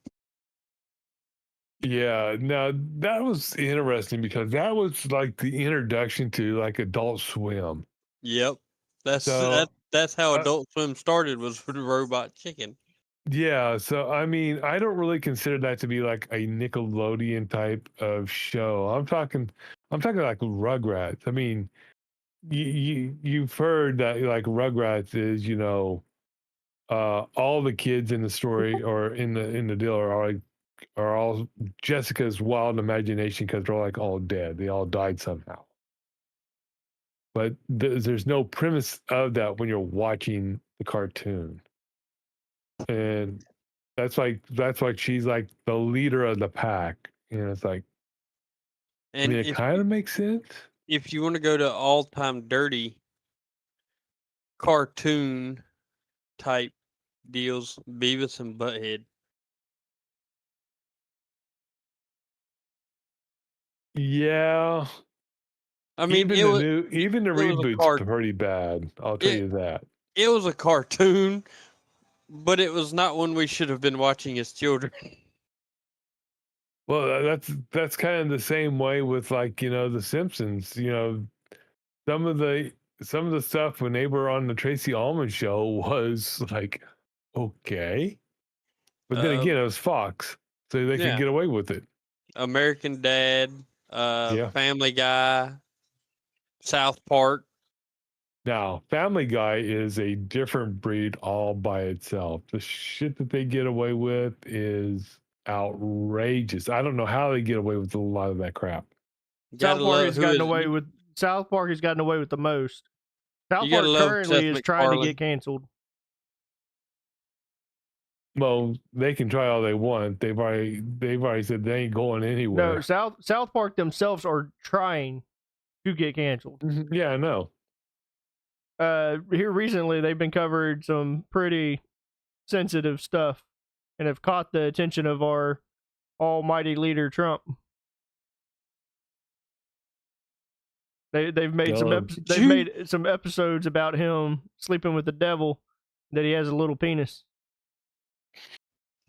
Yeah, now that was interesting because that was like the introduction to like Adult Swim. Yep. So That's how uh, Adult Swim started, was with Robot Chicken. yeah, so I mean, I don't really consider that to be like a Nickelodeon type of show. I'm talking like Rugrats. I mean, you've heard that like Rugrats is, all the kids in the story or in the deal are all Jessica's wild imagination because they're like all dead. They all died somehow. But there's no premise of that when you're watching the cartoon, and that's like she's like the leader of the pack, and it's like, I And mean, it kind of makes sense. if you want to go to all-time dirty cartoon type deals, Beavis and Butthead. Yeah, I mean, even the it was a reboot's pretty bad. I'll tell you that. It was a cartoon, but it was not one we should have been watching as children. Well, that's kind of the same way with like The Simpsons. Some of the stuff when they were on the Tracy Ullman show was like okay, but then again it was Fox, so they could get away with it. American Dad, Yeah. Family Guy, South Park. Now, Family Guy is a different breed all by itself. The shit that they get away with is outrageous. I don't know how they get away with a lot of that crap. South Park has gotten away with the most. South Park currently is trying to get canceled. Well, they can try all they want. They've already said they ain't going anywhere. No, South Park themselves are trying to get canceled. Yeah, I know. Here recently, they've been covering some pretty sensitive stuff and have caught the attention of our almighty leader Trump. They've made some episodes about him sleeping with the devil, that he has a little penis.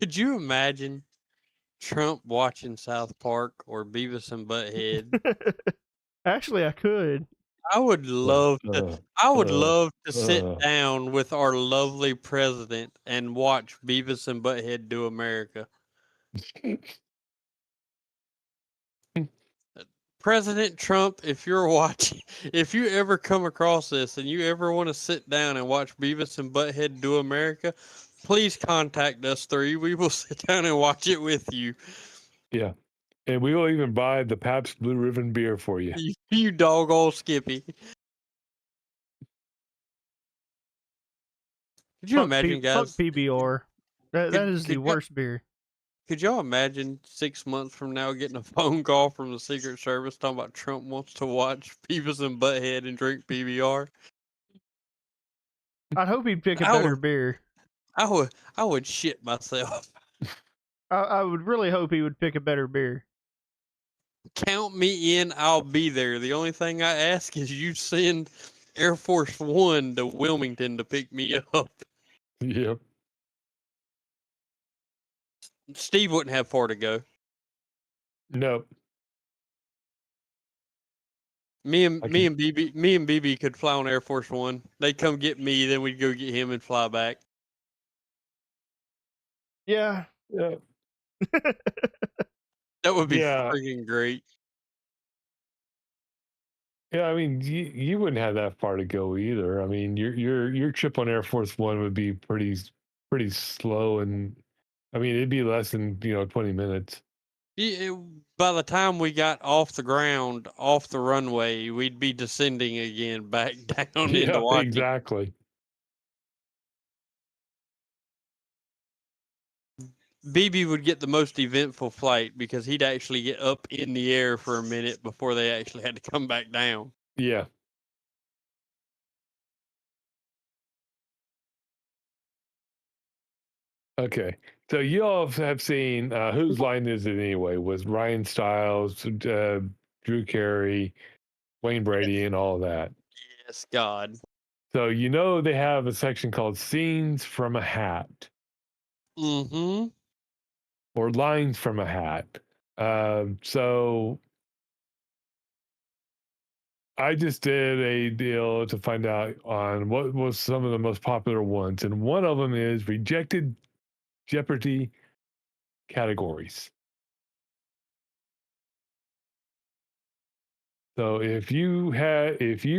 Could you imagine Trump watching South Park or Beavis and Butthead? Actually, I could. I would love to sit down with our lovely president and watch Beavis and Butthead Do America. President Trump, if you're watching, if you ever come across this and you ever want to sit down and watch Beavis and Butthead Do America, please contact us three. We will sit down and watch it with you. Yeah. And we will even buy the Pabst Blue Ribbon beer for you. You dog old Skippy. Could you imagine, guys? Fuck PBR. That is the worst beer. Could y'all imagine 6 months from now getting a phone call from the Secret Service talking about Trump wants to watch Beavis and Butthead and drink PBR? I'd hope he'd pick a better beer. I would shit myself. I would really hope he would pick a better beer. Count me in. I'll be there. The only thing I ask is you send Air Force One to Wilmington to pick me up. Yep. Steve wouldn't have far to go. Nope. Me and BB could fly on Air Force One. They'd come get me, then we'd go get him and fly back. Yeah. Yeah. That would be freaking great. Yeah, I mean, you wouldn't have that far to go either. I mean, your trip on Air Force One would be pretty slow, and I mean, it'd be less than 20 minutes. By the time we got off the ground, off the runway, we'd be descending again back down into Yeah, Washington. exactly. BB would get the most eventful flight because he'd actually get up in the air for a minute before they actually had to come back down. Yeah. Okay. So you all have seen whose line is it anyway? Was Ryan Stiles, Drew Carey, Wayne Brady, and all of that. Yes, God. So you know they have a section called Scenes from a Hat. Mm-hmm. Or Lines from a Hat. So I just did a deal to find out on what was some of the most popular ones, and one of them is rejected Jeopardy categories. So if you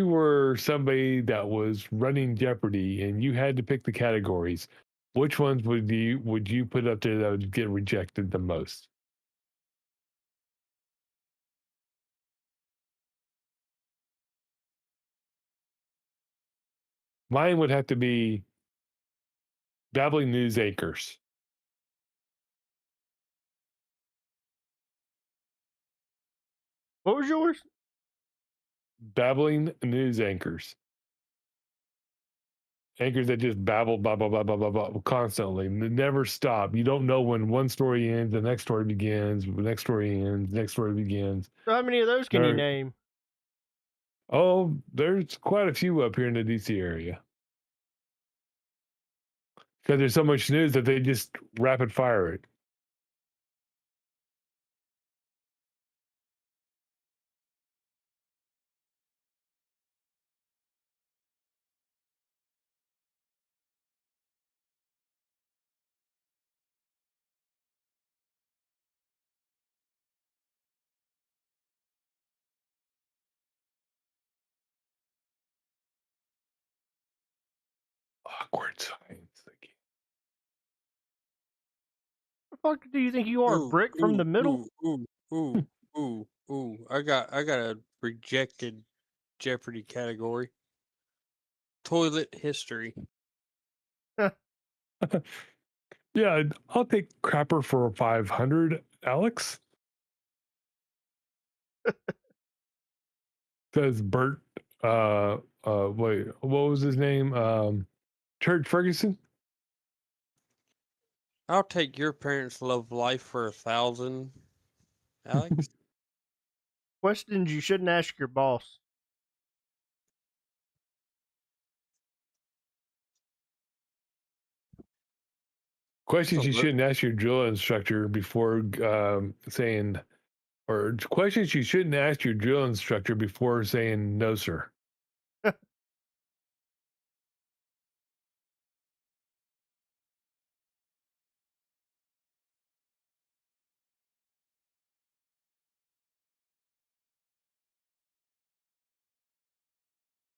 were somebody that was running Jeopardy and you had to pick the categories, which ones would you put up there that would get rejected the most? Mine would have to be babbling news anchors. What was yours? Babbling news anchors. Anchors that just babble, blah, blah, blah, blah, blah, blah, constantly. They never stop. You don't know when one story ends, the next story begins, the next story ends, the next story begins. So how many of those can you name? Oh, there's quite a few up here in the DC area. Because there's so much news that they just rapid fire it. Awkward science. The fuck do you think you are, Brick from the middle? Ooh. I got a rejected Jeopardy category. Toilet history. Yeah, I'll take crapper for 500, Alex. Says Bert. Wait, what was his name? Church Ferguson. I'll take your parents' love life for 1,000, Alex. Questions you shouldn't ask your boss. Questions you shouldn't ask your drill instructor before saying, or questions you shouldn't ask your drill instructor before saying no, sir.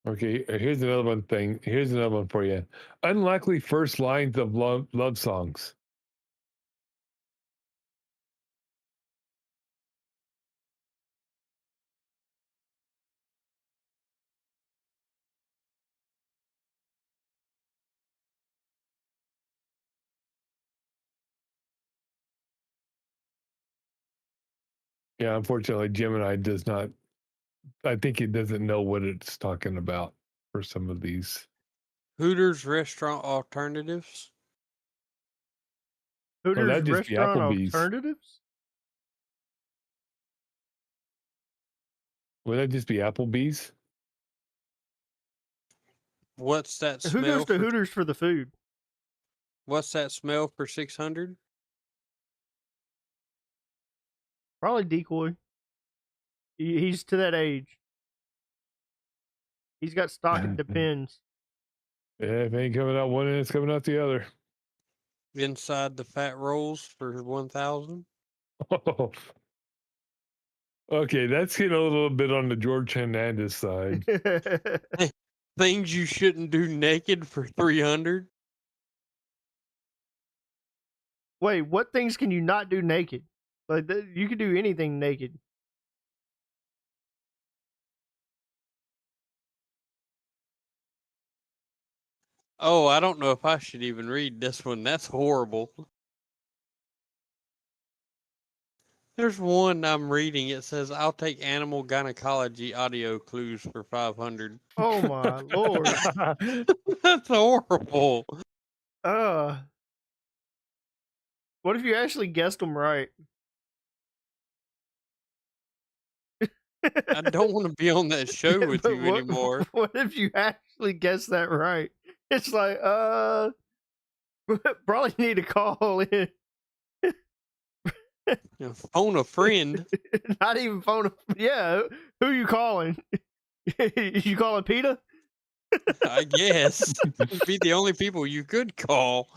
Okay, here's another one thing. Here's another one for you. Unlikely first lines of love songs. Yeah, unfortunately, Gemini does not. I think it doesn't know what it's talking about for some of these. Hooters restaurant alternatives. Hooters that'd just be restaurant Applebee's. alternatives? Would that just be Applebee's? What's that smell? Who goes to Hooters for the food? What's that smell for 600? Probably Decoy. He's to that age. He's got stock. It depends. Yeah, if it ain't coming out one end, it's coming out the other. Inside the fat rolls for 1,000. Oh. Okay, that's getting a little bit on the George Hernandez side. Things you shouldn't do naked for 300. Wait, what things can you not do naked? Like you could do anything naked. Oh, I don't know if I should even read this one. That's horrible. There's one I'm reading. It says, "I'll take animal gynecology audio clues for 500." Oh my lord. That's horrible. What if you actually guessed them right? I don't want to be on that show with But you anymore. What if you actually guessed that right? It's like, probably need to call in. Phone a friend. Not even phone. Yeah, who you calling? You calling PETA? I guess. Be the only people you could call.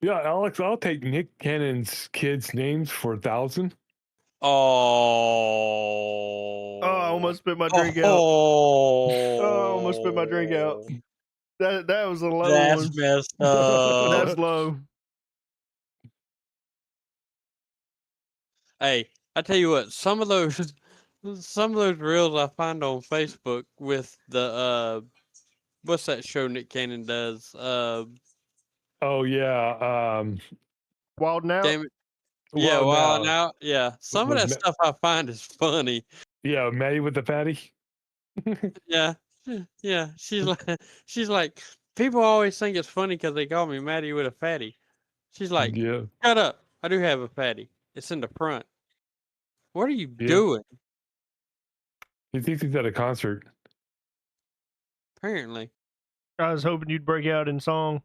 Yeah, Alex, I'll take Nick Cannon's kids' names for 1,000. Oh. Oh, I almost spit my drink out. Oh, I almost spit my drink out. That was a low that's one. messed up. That's low. Hey, I tell you what, some of those reels I find on Facebook with the what's that show Nick Cannon does? Oh yeah, Wild now. Damn it. Yeah, well now, yeah. Some of that stuff I find is funny. Yeah, Maddie with the fatty. Yeah. Yeah. She's like, people always think it's funny because they call me Maddie with a fatty. She's like, Yeah. shut up. I do have a fatty. It's in the front. What are you Yeah. doing? He thinks he's at a concert. Apparently. I was hoping you'd break out in song.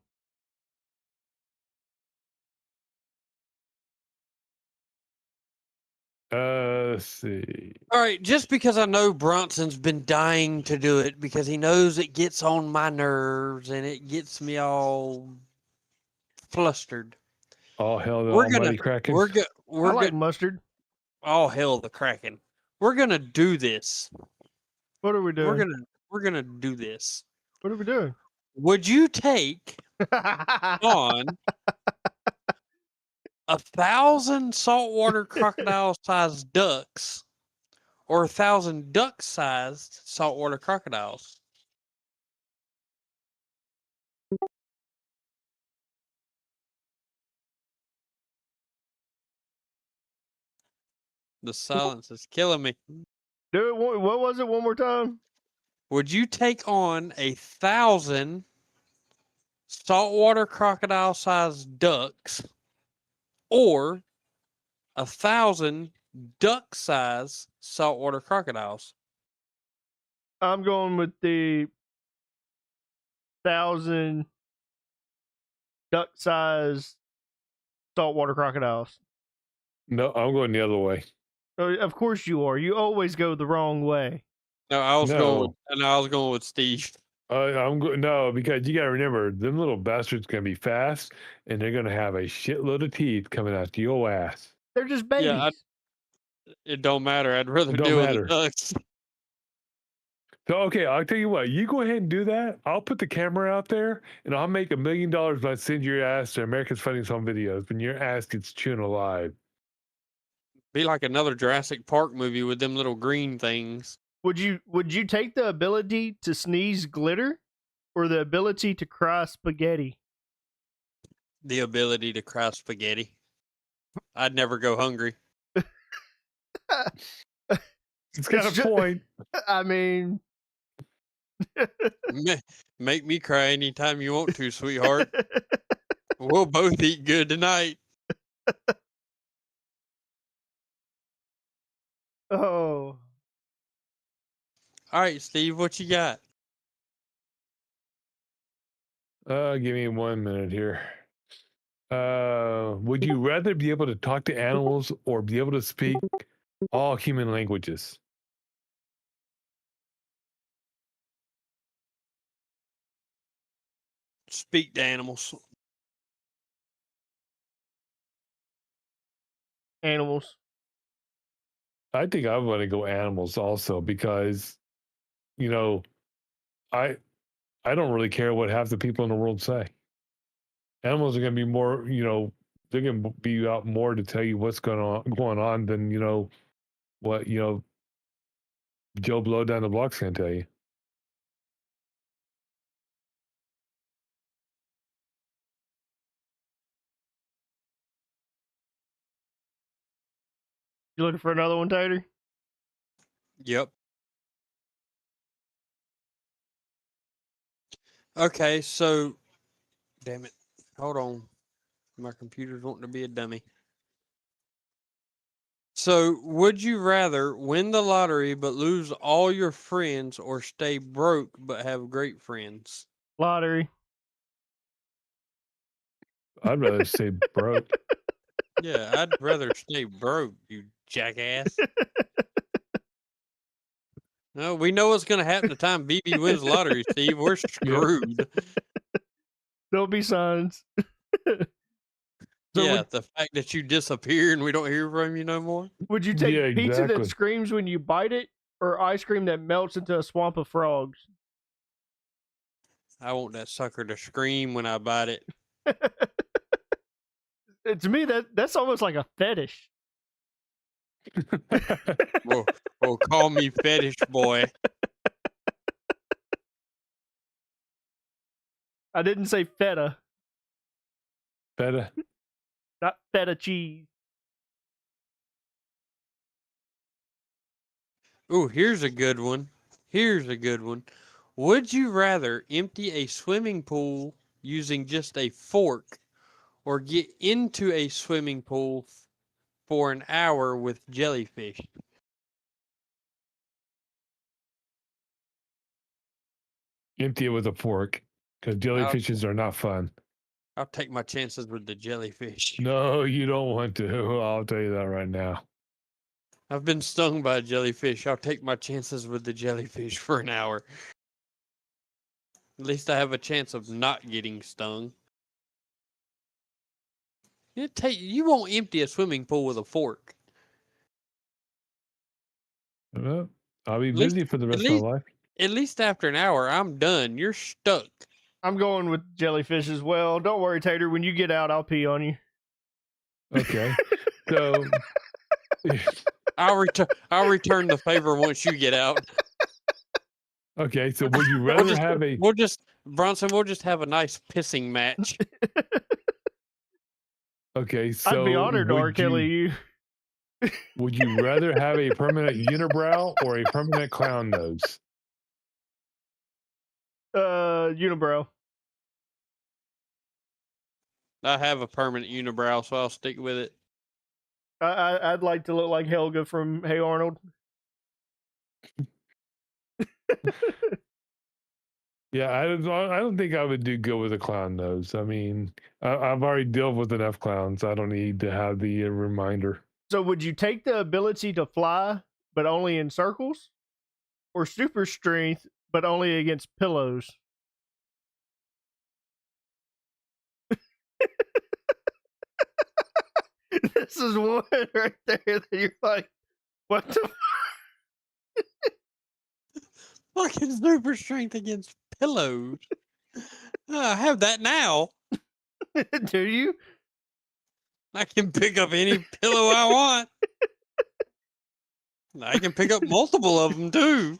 Let's see. All right, just because I know Bronson's been dying to do it because he knows it gets on my nerves and it gets me all flustered. All hell the almighty Kraken. I like mustard. All hell the Kraken. We're gonna do this. What are we doing? We're gonna do this. What are we doing? Would you take on 1,000 saltwater crocodile-sized ducks or 1,000 duck-sized saltwater crocodiles? The silence is killing me. Do it. What was it? One more time. Would you take on 1,000 saltwater crocodile-sized ducks or 1,000 duck-sized saltwater crocodiles? I'm going with the 1,000 duck-sized saltwater crocodiles. No, I'm going the other way. Of course you are. You always go the wrong way. No, I was going with Steve. No, because you got to remember, them little bastards gonna be fast, and they're gonna have a shitload of teeth coming out to your ass. They're just babies. Yeah, it don't matter. I'd rather Don't deal matter. with the ducks. So okay, I'll tell you what. You go ahead and do that. I'll put the camera out there, and I'll make $1 million if I send your ass to America's Funniest Home Videos when your ass gets chewed alive. Be like another Jurassic Park movie with them little green things. Would you take the ability to sneeze glitter or the ability to cry spaghetti? The ability to cry spaghetti. I'd never go hungry. It's got a point. I mean, Make me cry anytime you want to, sweetheart. We'll both eat good tonight. oh. All right, Steve, what you got? Give me 1 minute here. Would you rather be able to talk to animals or be able to speak all human languages? Speak to animals. Animals. I think I want to go animals also because, you know, I don't really care what half the people in the world say. Animals are going to be more, they're going to be out more to tell you what's going on than what Joe Blow down the block's going to tell you. You looking for another one, Tater? Yep. Okay, so damn it. Hold on. My computer's wanting to be a dummy. So, would you rather win the lottery but lose all your friends or stay broke but have great friends? Lottery. I'd rather stay broke. Yeah, I'd rather stay broke, you jackass. No, we know what's going to happen the time BB wins the lottery, Steve. We're screwed. There'll be signs. Yeah, the fact that you disappear and we don't hear from you no more. Would you take Yeah, pizza exactly. that screams when you bite it, or ice cream that melts into a swamp of frogs? I want that sucker to scream when I bite it. To me, that's almost like a fetish. Well, call me fetish boy. I didn't say feta, Better. not feta cheese. Ooh, here's a good one. Would you rather empty a swimming pool using just a fork or get into a swimming pool for an hour with jellyfish? Empty it with a fork, because jellyfishes are not fun. I'll take my chances with the jellyfish. No, you don't want to. I'll tell you that right now. I've been stung by a jellyfish. I'll take my chances with the jellyfish for an hour. At least I have a chance of not getting stung. You won't empty a swimming pool with a fork. Well, I'll be busy for the rest of my life. At least after an hour, I'm done. You're stuck. I'm going with jellyfish as well. Don't worry, Tater. When you get out, I'll pee on you. Okay. So I'll return the favor once you get out. okay, so would you rather we'll just have a nice pissing match. Okay, so I'd be honored to R. Kelly you. Would you rather have a permanent unibrow or a permanent clown nose? Unibrow. I have a permanent unibrow, so I'll stick with it. I'd like to look like Helga from Hey Arnold. Yeah, I don't think I would do good with a clown nose. I mean, I've already dealt with enough clowns. I don't need to have the reminder. So would you take the ability to fly, but only in circles? Or super strength, but only against pillows? This is one right there that you're like, what the Fucking super strength against pillows. I have that now. Do you? I can pick up any pillow I want. I can pick up multiple of them too.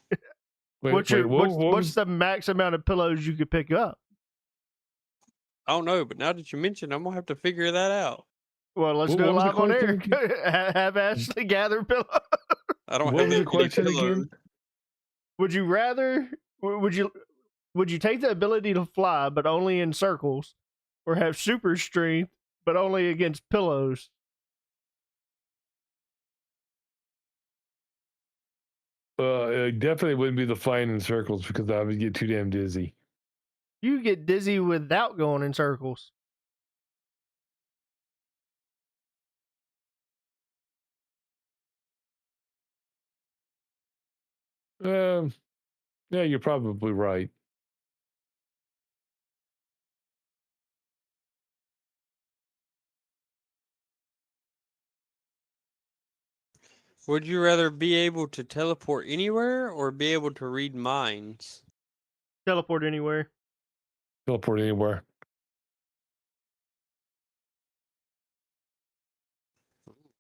What's the max amount of pillows you could pick up? I don't know, but now that you mentioned, I'm gonna have to figure that out. Well, let's do it live on air. Have Ashley gather pillows. I don't What have was the any question pillows. again? Would you rather? Would you take the ability to fly, but only in circles, or have super strength, but only against pillows? It definitely wouldn't be the flying in circles because I would get too damn dizzy. You get dizzy without going in circles. Yeah, you're probably right. Would you rather be able to teleport anywhere or be able to read minds? Teleport anywhere. Teleport anywhere.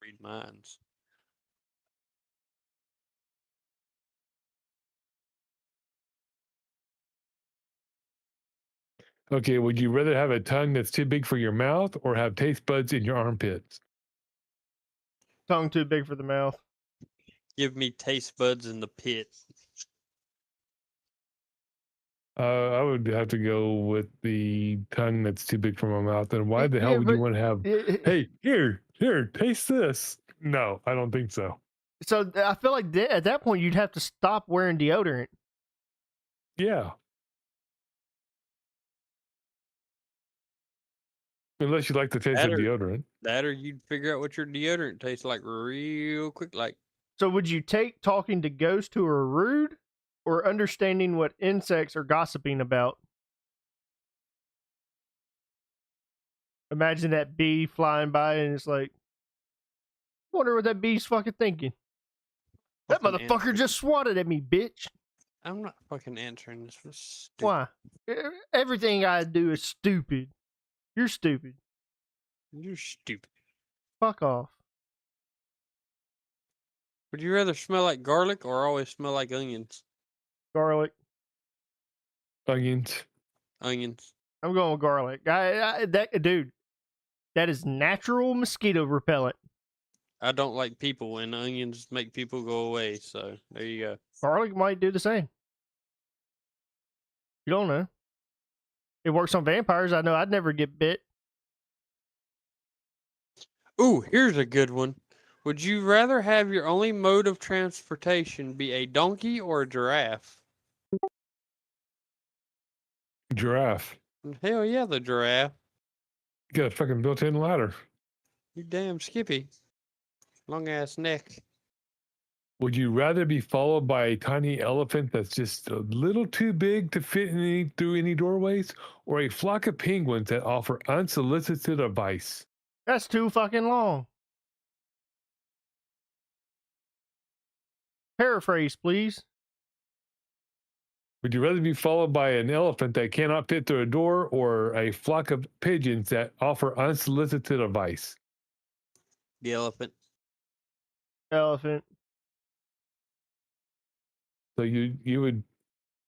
read minds. Okay, would you rather have a tongue that's too big for your mouth or have taste buds in your armpits? Tongue too big for the mouth. Give me taste buds in the pit. I would have to go with the tongue that's too big for my mouth. And why the hell Yeah, would you but want to have, hey, here, taste this? No, I don't think so. so I feel like at that point you'd have to stop wearing deodorant. Yeah. Unless you like the taste of deodorant. That or you'd figure out what your deodorant tastes like real quick. Like, So would you take talking to ghosts who are rude or understanding what insects are gossiping about? Imagine that bee flying by and it's like, wonder what that bee's fucking thinking. That fucking motherfucker answer. just swatted at me, bitch. I'm not fucking answering this. Was stupid. Why? Everything I do is stupid. You're stupid. You're stupid. Fuck off. Would you rather smell like garlic or always smell like onions? Garlic. Onions. Onions. I'm going with garlic. Dude, that is natural mosquito repellent. I don't like people, and onions make people go away. So there you go. Garlic might do the same. You don't know. It works on vampires. I know I'd never get bit. Ooh, here's a good one. Would you rather have your only mode of transportation be a donkey or a giraffe? Giraffe. Hell yeah, the giraffe. You got a fucking built-in ladder. You damn Skippy. Long ass neck. Would you rather be followed by a tiny elephant that's just a little too big to fit through any doorways, or a flock of penguins that offer unsolicited advice? That's too fucking long. Paraphrase, please. Would you rather be followed by an elephant that cannot fit through a door, or a flock of pigeons that offer unsolicited advice? The elephant. Elephant. So you would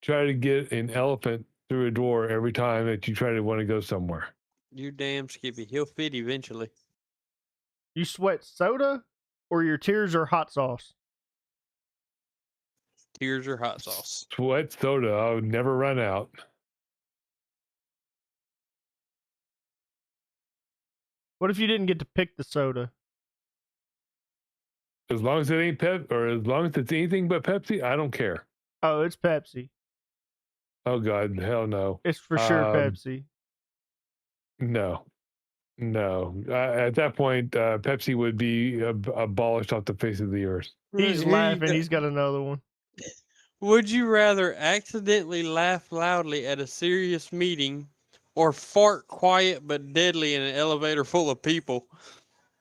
try to get an elephant through a door every time that you try to want to go somewhere. You damn Skippy. He'll fit eventually. You sweat soda or your tears are hot sauce? Tears or hot sauce. Sweat soda. I would never run out. What if you didn't get to pick the soda? As long as it ain't Pep, or as long as it's anything but Pepsi, I don't care. Oh, it's Pepsi. Oh God, hell no. It's for sure Pepsi. No. At that point, Pepsi would be abolished off the face of the earth. He's laughing. He's got another one. Would you rather accidentally laugh loudly at a serious meeting or fart quiet but deadly in an elevator full of people?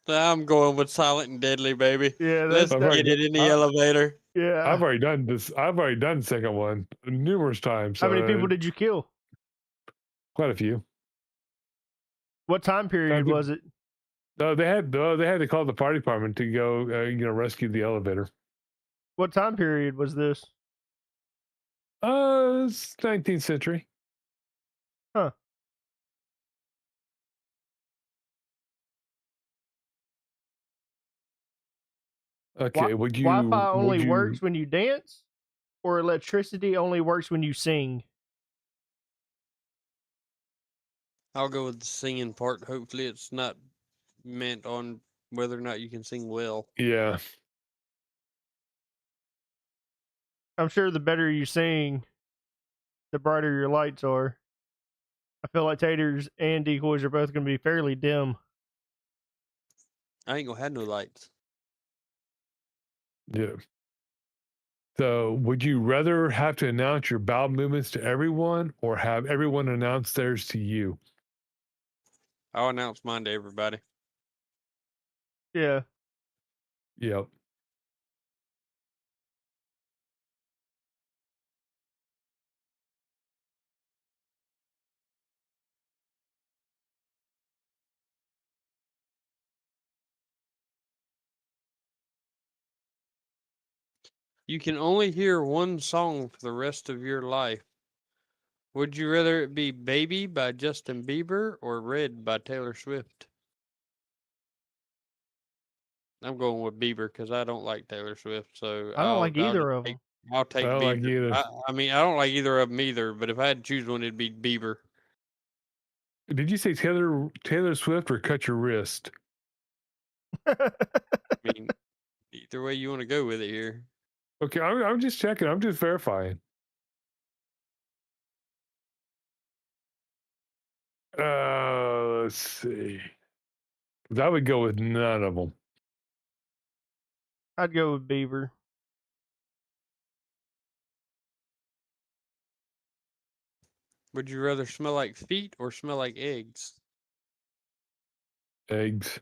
I'm going with silent and deadly, baby. Yeah, Let's get it in the elevator. Yeah. I've already done this. I've already done the second one numerous times. How many people did you kill? Quite a few. What time period was it? No, they had to call the fire department to go, rescue the elevator. What time period was this? It's 19th century. Huh. Okay, would you? Wi-Fi only works when you dance, or electricity only works when you sing? I'll go with the singing part. Hopefully, it's not meant on whether or not you can sing well. Yeah. I'm sure the better you sing, the brighter your lights are. I feel like taters and decoys are both going to be fairly dim. I ain't gonna have no lights. Yeah. So, would you rather have to announce your bowel movements to everyone, or have everyone announce theirs to you? I'll announce mine to everybody. Yeah. Yep. You can only hear one song for the rest of your life. Would you rather it be Baby by Justin Bieber or Red by Taylor Swift? I'm going with Bieber because I don't like Taylor Swift, so I don't like either of them. I'll I take don't like Bieber. either. I mean, I don't like either of them either, but if I had to choose one, it'd be Bieber. Did you say Taylor Swift or cut your wrist? I mean, either way you want to go with it here. Okay, I'm just checking. I'm just verifying. Let's see. 'Cause I would go with none of them. I'd go with Beaver. Would you rather smell like feet or smell like eggs? Eggs.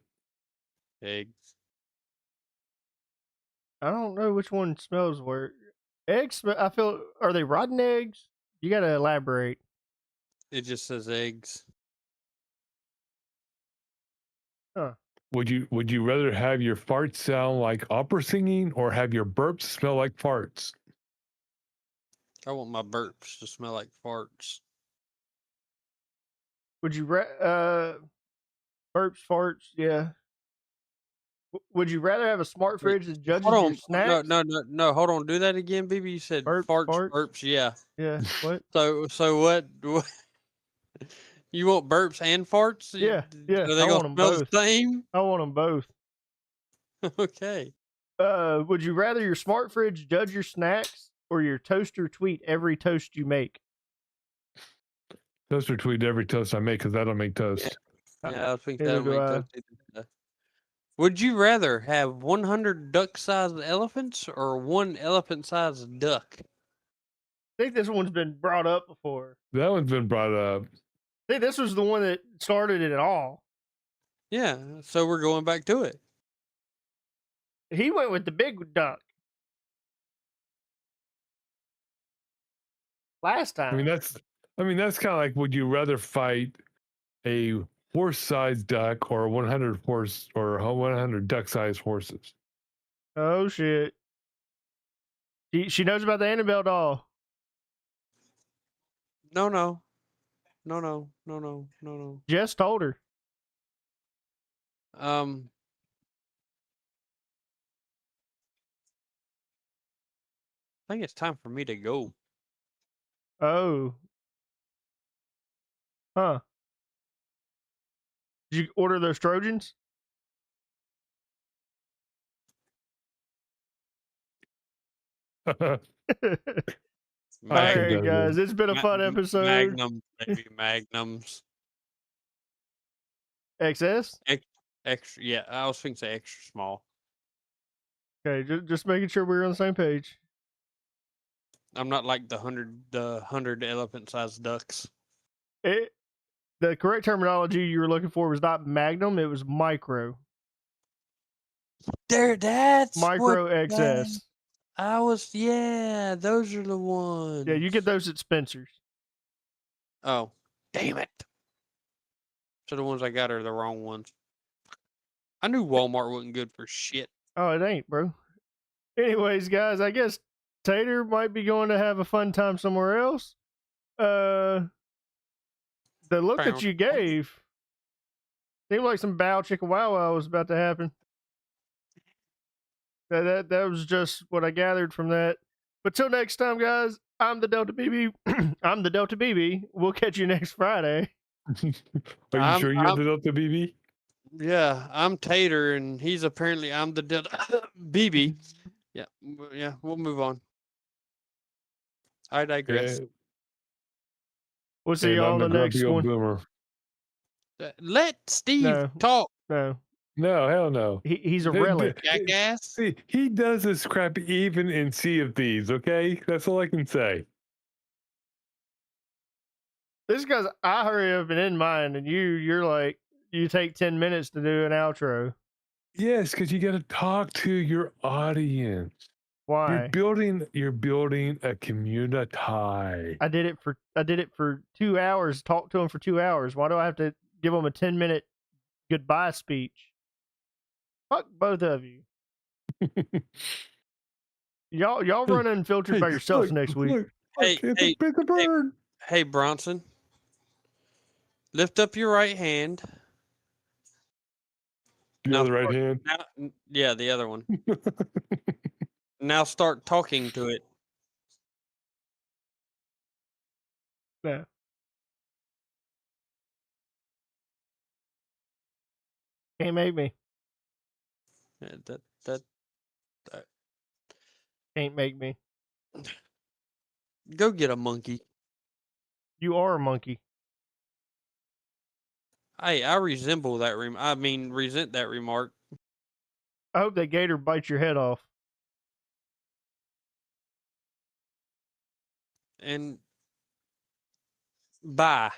Eggs. I don't know which one smells worse. Eggs, I feel, are they rotten eggs? You got to elaborate. It just says eggs. Huh. Would you rather have your farts sound like opera singing or have your burps smell like farts? I want my burps to smell like farts. Would you burps, farts, yeah. Would you rather have a smart fridge that judges Hold your on. snacks? No. Hold on. Do that again, BB. You said farts, burps. Yeah. Yeah. What? So what? You want burps and farts? Yeah. Yeah. Are they I gonna want them smell both. the same? I want them both. Okay. Would you rather your smart fridge judge your snacks or your toaster tweet every toast you make? Toaster tweet every toast I make because I don't make toast. Yeah, I think Neither that'll do make I. toast either. Would you rather have 100 duck-sized elephants or one elephant-sized duck? I think this one's been brought up before. That one's been brought up. I think this was the one that started it all. Yeah, so we're going back to it. He went with the big duck last time. I mean that's kind of like, would you rather fight a horse-sized duck or 100 horse or 100 duck-sized horses? Oh shit! She knows about the Annabelle doll. No. Jess told her. I think it's time for me to go. Oh. Huh. Did you order those Trojans? All right, guys. It's been a fun episode. Magnum, baby, Magnums. XS? Extra, yeah. I was thinking say extra small. Okay, just making sure we're on the same page. I'm not like the hundred elephant-sized ducks. The correct terminology you were looking for was not Magnum; it was micro. That's micro what XS. Yeah, those are the ones. Yeah, you get those at Spencer's. Oh, damn it. So the ones I got are the wrong ones. I knew Walmart wasn't good for shit. Oh, it ain't, bro. Anyways, guys, I guess Tater might be going to have a fun time somewhere else. The look that you gave seemed like some bow chicka wow wow was about to happen. That was just what I gathered from that. But till next time, guys, I'm the Delta BB. I'm the Delta BB. We'll catch you next Friday. Are you sure you're the Delta BB? Yeah, I'm Tater, and he's apparently I'm the Delta BB. Yeah, we'll move on. I digress. Yeah. We'll see y'all in the next one. Boomer. Let Steve talk. No, hell no. He's a relic. Jackass. See, he does this crap even in Sea of Thieves, okay? That's all I can say. This guy's I hurry up and end mine, and you're like, you take 10 minutes to do an outro. Yes, because you got to talk to your audience. Why? You're building a community. I did it for 2 hours. Talk to them for 2 hours. Why do I have to give them a 10-minute goodbye speech? Fuck both of you. Y'all run Unfiltered by yourselves next week. Look, Hey, it's hey, a bird. Hey, Bronson. Lift up your right hand. You know the right hand. Yeah, the other one. Now start talking to it. Yeah. Can't make me. That Can't make me. Go get a monkey. You are a monkey. Hey, I resent that remark. I hope that gator bites your head off. And bye.